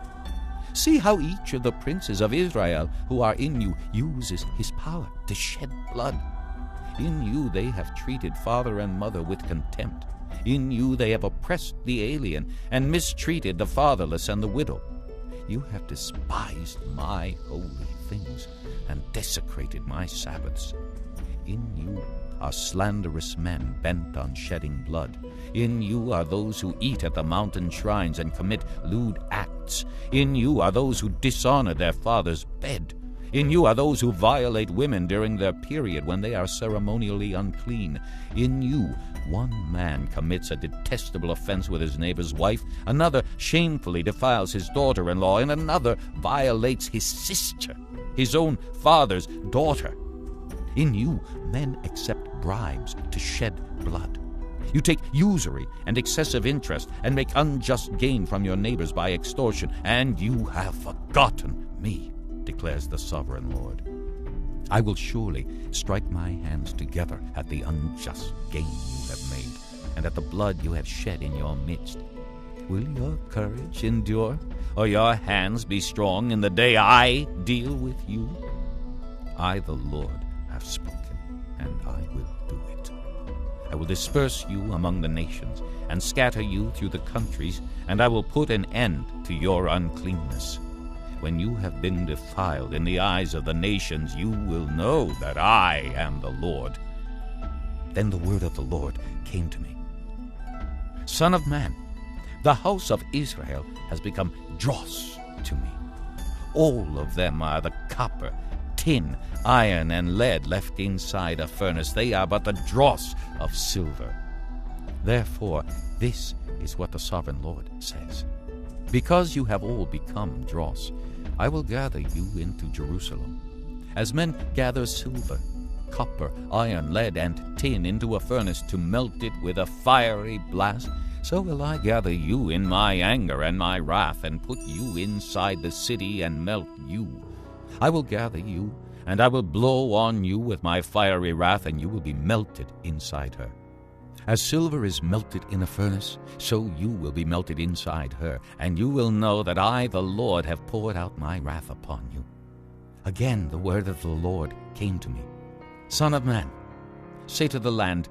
See how each of the princes of Israel who are in you uses his power to shed blood. In you they have treated father and mother with contempt. In you they have oppressed the alien and mistreated the fatherless and the widow. You have despised my holy things and desecrated my Sabbaths. In you are slanderous men bent on shedding blood. In you are those who eat at the mountain shrines and commit lewd acts. In you are those who dishonor their father's bed. In you are those who violate women during their period when they are ceremonially unclean. In you one man commits a detestable offense with his neighbor's wife, another shamefully defiles his daughter-in-law, and another violates his sister, his own father's daughter. In you men accept bribes to shed blood. You take usury and excessive interest and make unjust gain from your neighbors by extortion, and you have forgotten me, declares the sovereign Lord. I will surely strike my hands together at the unjust gain you have made, and at the blood you have shed in your midst. Will your courage endure, or your hands be strong in the day I deal with you? I, the Lord, have spoken, and I will do it. I will disperse you among the nations, and scatter you through the countries, and I will put an end to your uncleanness. When you have been defiled in the eyes of the nations, you will know that I am the Lord. Then the word of the Lord came to me. Son of man, the house of Israel has become dross to me. All of them are the copper, tin, iron, and lead left inside a furnace. They are but the dross of silver. Therefore, this is what the sovereign Lord says. Because you have all become dross, I will gather you into Jerusalem. As men gather silver, copper, iron, lead, and tin into a furnace to melt it with a fiery blast, so will I gather you in my anger and my wrath, and put you inside the city and melt you. I will gather you, and I will blow on you with my fiery wrath, and you will be melted inside her. As silver is melted in a furnace, so you will be melted inside her, and you will know that I, the Lord, have poured out my wrath upon you. Again the word of the Lord came to me. Son of man, say to the land,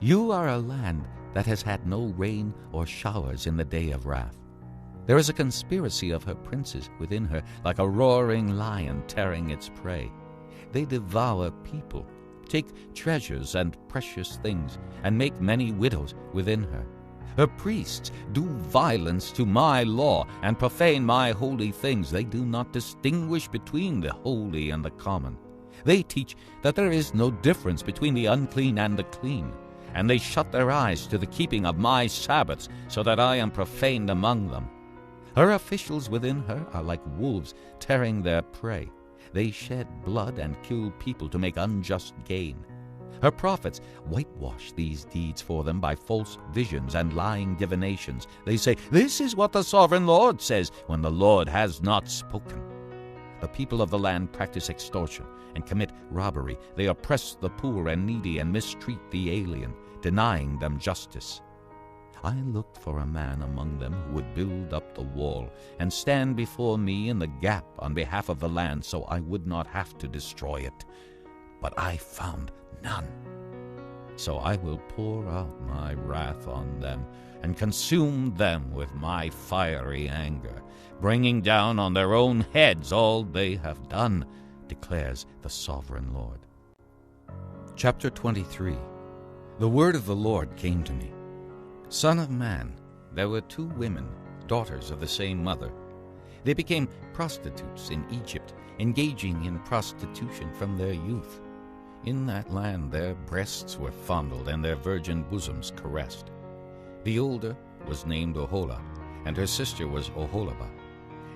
you are a land that has had no rain or showers in the day of wrath. There is a conspiracy of her princes within her, like a roaring lion tearing its prey. They devour people, take treasures and precious things, and make many widows within her. Her priests do violence to my law and profane my holy things. They do not distinguish between the holy and the common. They teach that there is no difference between the unclean and the clean, and they shut their eyes to the keeping of my Sabbaths, so that I am profaned among them. Her officials within her are like wolves tearing their prey. They shed blood and kill people to make unjust gain. Her prophets whitewash these deeds for them by false visions and lying divinations. They say, this is what the sovereign Lord says, when the Lord has not spoken. The people of the land practice extortion and commit robbery. They oppress the poor and needy and mistreat the alien, denying them justice. I looked for a man among them who would build up the wall and stand before me in the gap on behalf of the land, so I would not have to destroy it. But I found none. So I will pour out my wrath on them and consume them with my fiery anger, bringing down on their own heads all they have done, declares the sovereign Lord. Chapter 23. The word of the Lord came to me. Son of man, there were 2 women, daughters of the same mother. They became prostitutes in Egypt, engaging in prostitution from their youth. In that land their breasts were fondled and their virgin bosoms caressed. The older was named Oholah, and her sister was Oholibah.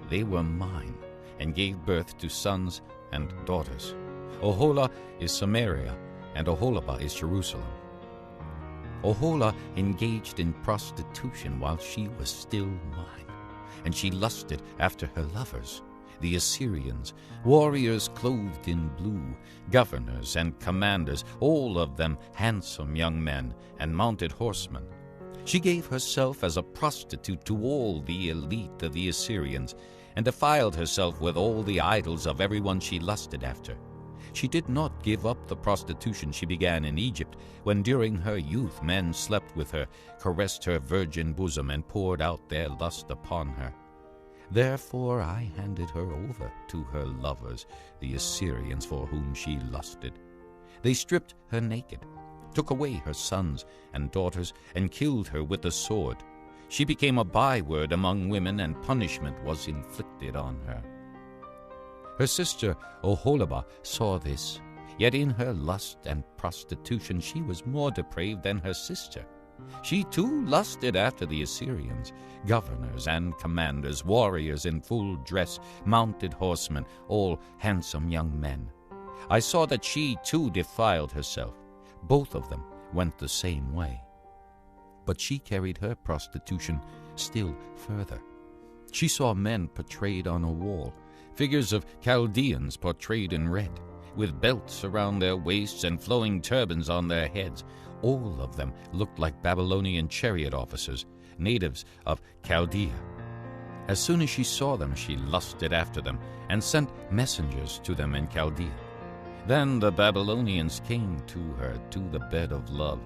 They were mine, and gave birth to sons and daughters. Oholah is Samaria, and Oholibah is Jerusalem. Oholah engaged in prostitution while she was still mine, and she lusted after her lovers, the Assyrians, warriors clothed in blue, governors and commanders, all of them handsome young men and mounted horsemen. She gave herself as a prostitute to all the elite of the Assyrians, and defiled herself with all the idols of everyone she lusted after. She did not give up the prostitution she began in Egypt, when during her youth men slept with her, caressed her virgin bosom, and poured out their lust upon her. Therefore I handed her over to her lovers, the Assyrians, for whom she lusted. They stripped her naked, took away her sons and daughters, and killed her with the sword. She became a byword among women, and punishment was inflicted on her. Her sister Oholibah saw this, yet in her lust and prostitution she was more depraved than her sister. She too lusted after the Assyrians, governors and commanders, warriors in full dress, mounted horsemen, all handsome young men. I saw that she too defiled herself. Both of them went the same way. But she carried her prostitution still further. She saw men portrayed on a wall, figures of Chaldeans portrayed in red, with belts around their waists and flowing turbans on their heads. All of them looked like Babylonian chariot officers, natives of Chaldea. As soon as she saw them, she lusted after them, and sent messengers to them in Chaldea. Then the Babylonians came to her to the bed of love,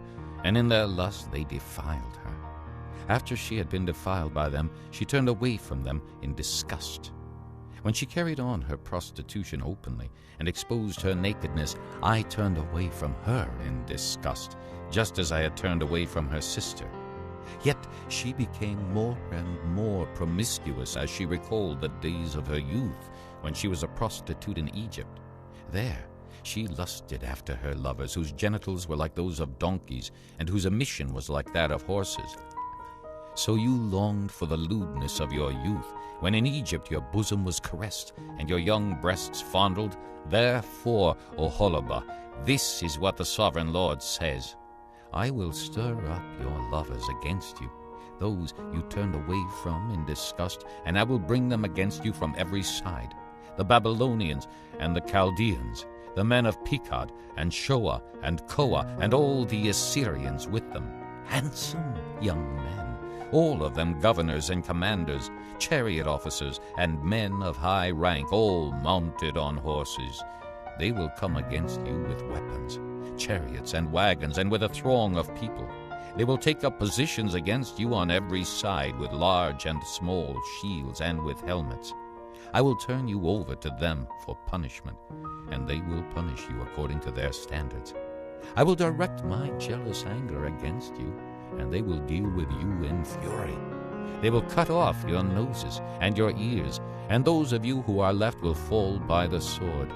and in their lust they defiled her. After she had been defiled by them, she turned away from them in disgust. When she carried on her prostitution openly and exposed her nakedness, I turned away from her in disgust, just as I had turned away from her sister. Yet she became more and more promiscuous as she recalled the days of her youth, when she was a prostitute in Egypt. There she lusted after her lovers, whose genitals were like those of donkeys, and whose emission was like that of horses. So you longed for the lewdness of your youth, when in Egypt your bosom was caressed, and your young breasts fondled. Therefore, Oholibah, this is what the sovereign Lord says: I will stir up your lovers against you, those you turned away from in disgust, and I will bring them against you from every side, the Babylonians and the Chaldeans, the men of Pekod and Shoa and Koa, and all the Assyrians with them, handsome young men, all of them governors and commanders, chariot officers, and men of high rank, all mounted on horses. They will come against you with weapons, chariots and wagons, and with a throng of people. They will take up positions against you on every side, with large and small shields and with helmets. I will turn you over to them for punishment, and they will punish you according to their standards. I will direct my jealous anger against you, and they will deal with you in fury. They will cut off your noses and your ears, and those of you who are left will fall by the sword.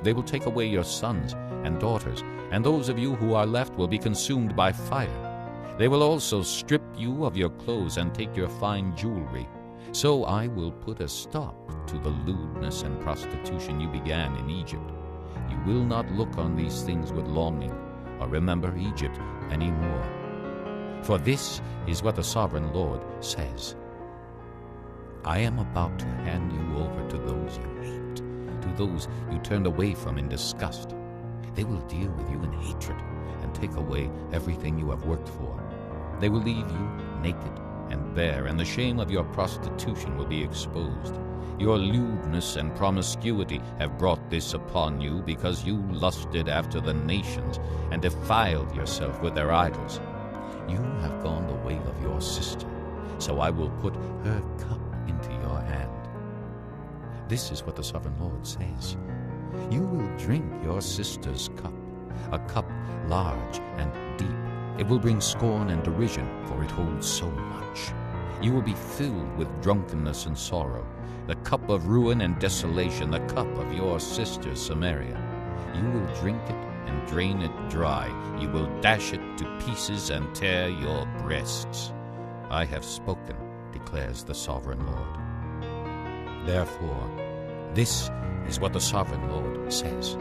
They will take away your sons and daughters, and those of you who are left will be consumed by fire. They will also strip you of your clothes and take your fine jewelry. So I will put a stop to the lewdness and prostitution you began in Egypt. You will not look on these things with longing, or remember Egypt any more. For this is what the sovereign Lord says: I am about to hand you over to those you hate, to those you turned away from in disgust. They will deal with you in hatred and take away everything you have worked for. They will leave you naked and bare, and the shame of your prostitution will be exposed. Your lewdness and promiscuity have brought this upon you, because you lusted after the nations and defiled yourself with their idols. You have gone the way of your sister, so I will put her cup into your hand. This is what the sovereign Lord says: You will drink your sister's cup, a cup large and deep. It will bring scorn and derision, for it holds so much. You will be filled with drunkenness and sorrow, the cup of ruin and desolation, the cup of your sister Samaria. You will drink it and drain it dry. You will dash it to pieces and tear your breasts. I have spoken, declares the sovereign Lord. Therefore, this is what the sovereign Lord says.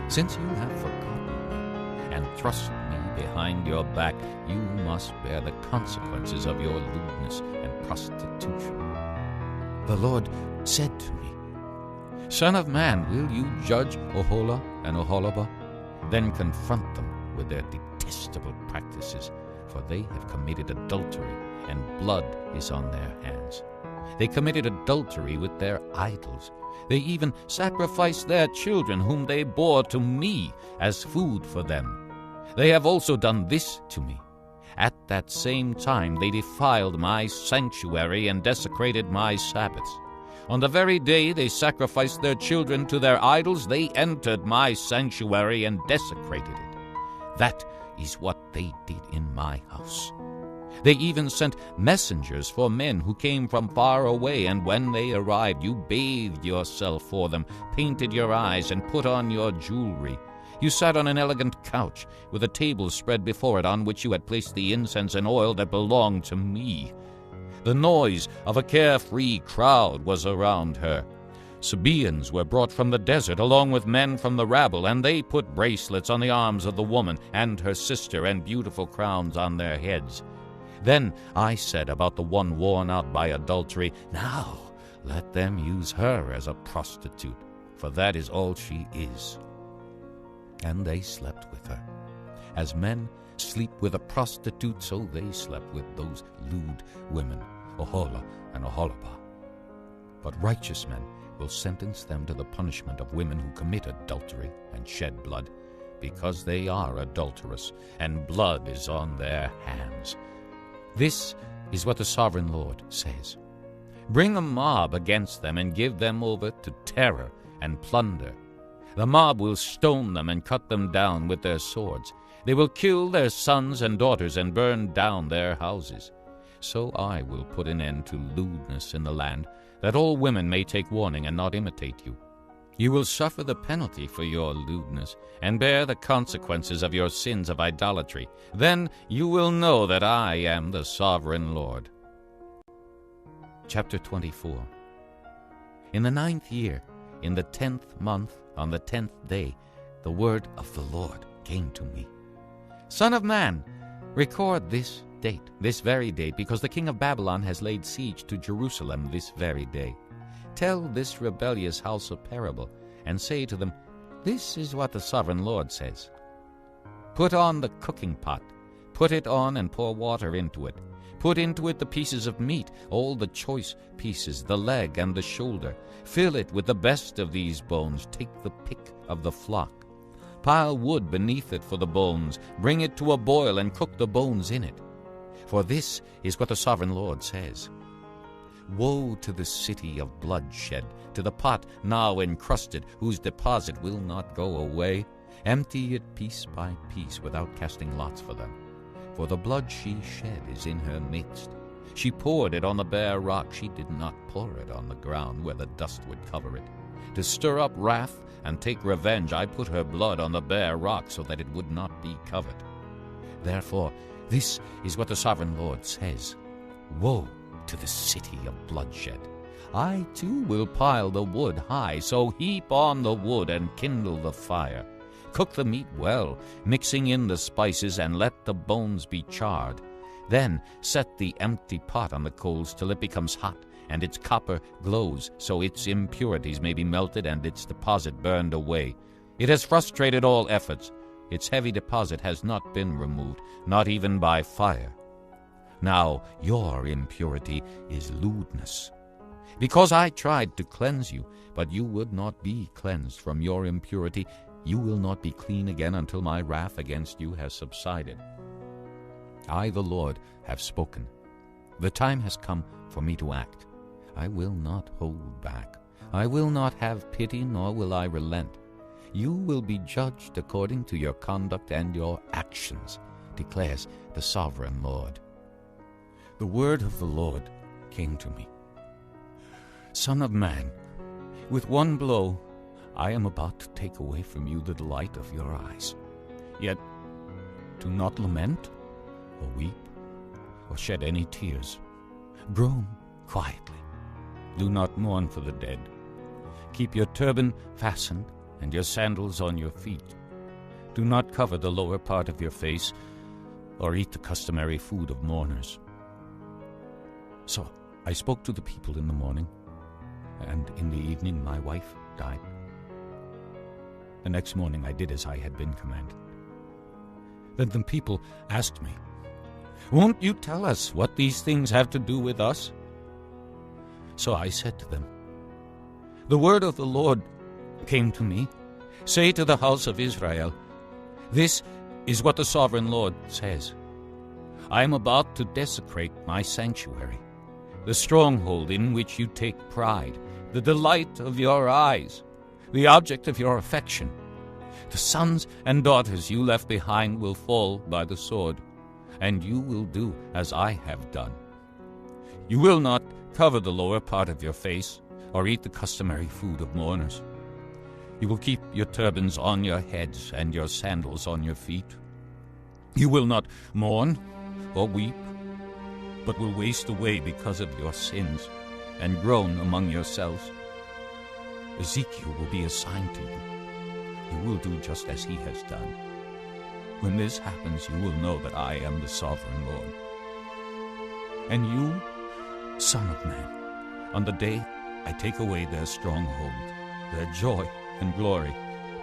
Since you have forgotten me and thrust me behind your back, you must bear the consequences of your lewdness and prostitution. The Lord said to me, Son of man, will you judge Oholah and Oholibah? Then confront them with their detestable practices, for they have committed adultery, and blood is on their hands. They committed adultery with their idols. They even sacrificed their children whom they bore to me as food for them. They have also done this to me. At that same time they defiled my sanctuary and desecrated my Sabbaths. On the very day they sacrificed their children to their idols, they entered my sanctuary and desecrated it. That is what they did in my house. They even sent messengers for men who came from far away, and when they arrived, you bathed yourself for them, painted your eyes, and put on your jewelry. You sat on an elegant couch, with a table spread before it on which you had placed the incense and oil that belonged to me. The noise of a carefree crowd was around her. Sabaeans were brought from the desert, along with men from the rabble, and they put bracelets on the arms of the woman and her sister, and beautiful crowns on their heads. Then I said about the one worn out by adultery, Now let them use her as a prostitute, for that is all she is. And they slept with her. As men sleep with a prostitute, so they slept with those lewd women, Oholah and Oholibah. But righteous men will sentence them to the punishment of women who commit adultery and shed blood, because they are adulterous, and blood is on their hands. This is what the sovereign Lord says. Bring a mob against them and give them over to terror and plunder. The mob will stone them and cut them down with their swords. They will kill their sons and daughters and burn down their houses. So I will put an end to lewdness in the land, that all women may take warning and not imitate you. You will suffer the penalty for your lewdness, and bear the consequences of your sins of idolatry. Then you will know that I am the sovereign Lord. Chapter 24. In the 9th year, in the 10th month, on the 10th day, the word of the Lord came to me. Son of man, record this date, this very date, because the king of Babylon has laid siege to Jerusalem this very day. Tell this rebellious house a parable, and say to them, This is what the sovereign Lord says. Put on the cooking pot, put it on and pour water into it. Put into it the pieces of meat, all the choice pieces, the leg and the shoulder. Fill it with the best of these bones. Take the pick of the flock. Pile wood beneath it for the bones. Bring it to a boil and cook the bones in it. For this is what the sovereign Lord says. Woe to the city of bloodshed, to the pot now encrusted, whose deposit will not go away. Empty it piece by piece without casting lots for them. For the blood she shed is in her midst. She poured it on the bare rock. She did not pour it on the ground where the dust would cover it. To stir up wrath and take revenge, I put her blood on the bare rock so that it would not be covered. Therefore, this is what the sovereign Lord says. Woe to the city of bloodshed. I too will pile the wood high, so heap on the wood and kindle the fire. Cook the meat well, mixing in the spices, and let the bones be charred. Then set the empty pot on the coals till it becomes hot, and its copper glows, so its impurities may be melted and its deposit burned away. It has frustrated all efforts. Its heavy deposit has not been removed, not even by fire. Now your impurity is lewdness. Because I tried to cleanse you, but you would not be cleansed from your impurity, you will not be clean again until my wrath against you has subsided. I, the Lord, have spoken. The time has come for me to act. I will not hold back. I will not have pity, nor will I relent. You will be judged according to your conduct and your actions, declares the sovereign Lord. The word of the Lord came to me. Son of man, with one blow I am about to take away from you the delight of your eyes. Yet do not lament, or weep, or shed any tears. Groan quietly. Do not mourn for the dead. Keep your turban fastened and your sandals on your feet. Do not cover the lower part of your face, or eat the customary food of mourners. So I spoke to the people in the morning, and in the evening my wife died. The next morning I did as I had been commanded. Then the people asked me, "Won't you tell us what these things have to do with us?" So I said to them, "The word of the Lord came to me. Say to the house of Israel, this is what the sovereign Lord says. I am about to desecrate my sanctuary, the stronghold in which you take pride, the delight of your eyes, the object of your affection. The sons and daughters you left behind will fall by the sword, and you will do as I have done. You will not cover the lower part of your face, or eat the customary food of mourners. You will keep your turbans on your heads and your sandals on your feet. You will not mourn or weep, but will waste away because of your sins, and groan among yourselves. Ezekiel will be assigned to you. You will do just as he has done. When this happens, you will know that I am the sovereign Lord. And you, Son of Man, on the day I take away their stronghold, their joy and glory,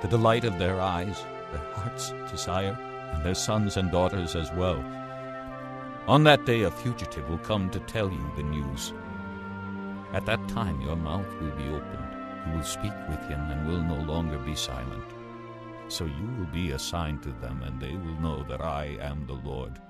the delight of their eyes, their heart's desire, and their sons and daughters as well. On that day a fugitive will come to tell you the news. At that time your mouth will be opened. You will speak with him and will no longer be silent. So you will be assigned to them, and they will know that I am the Lord.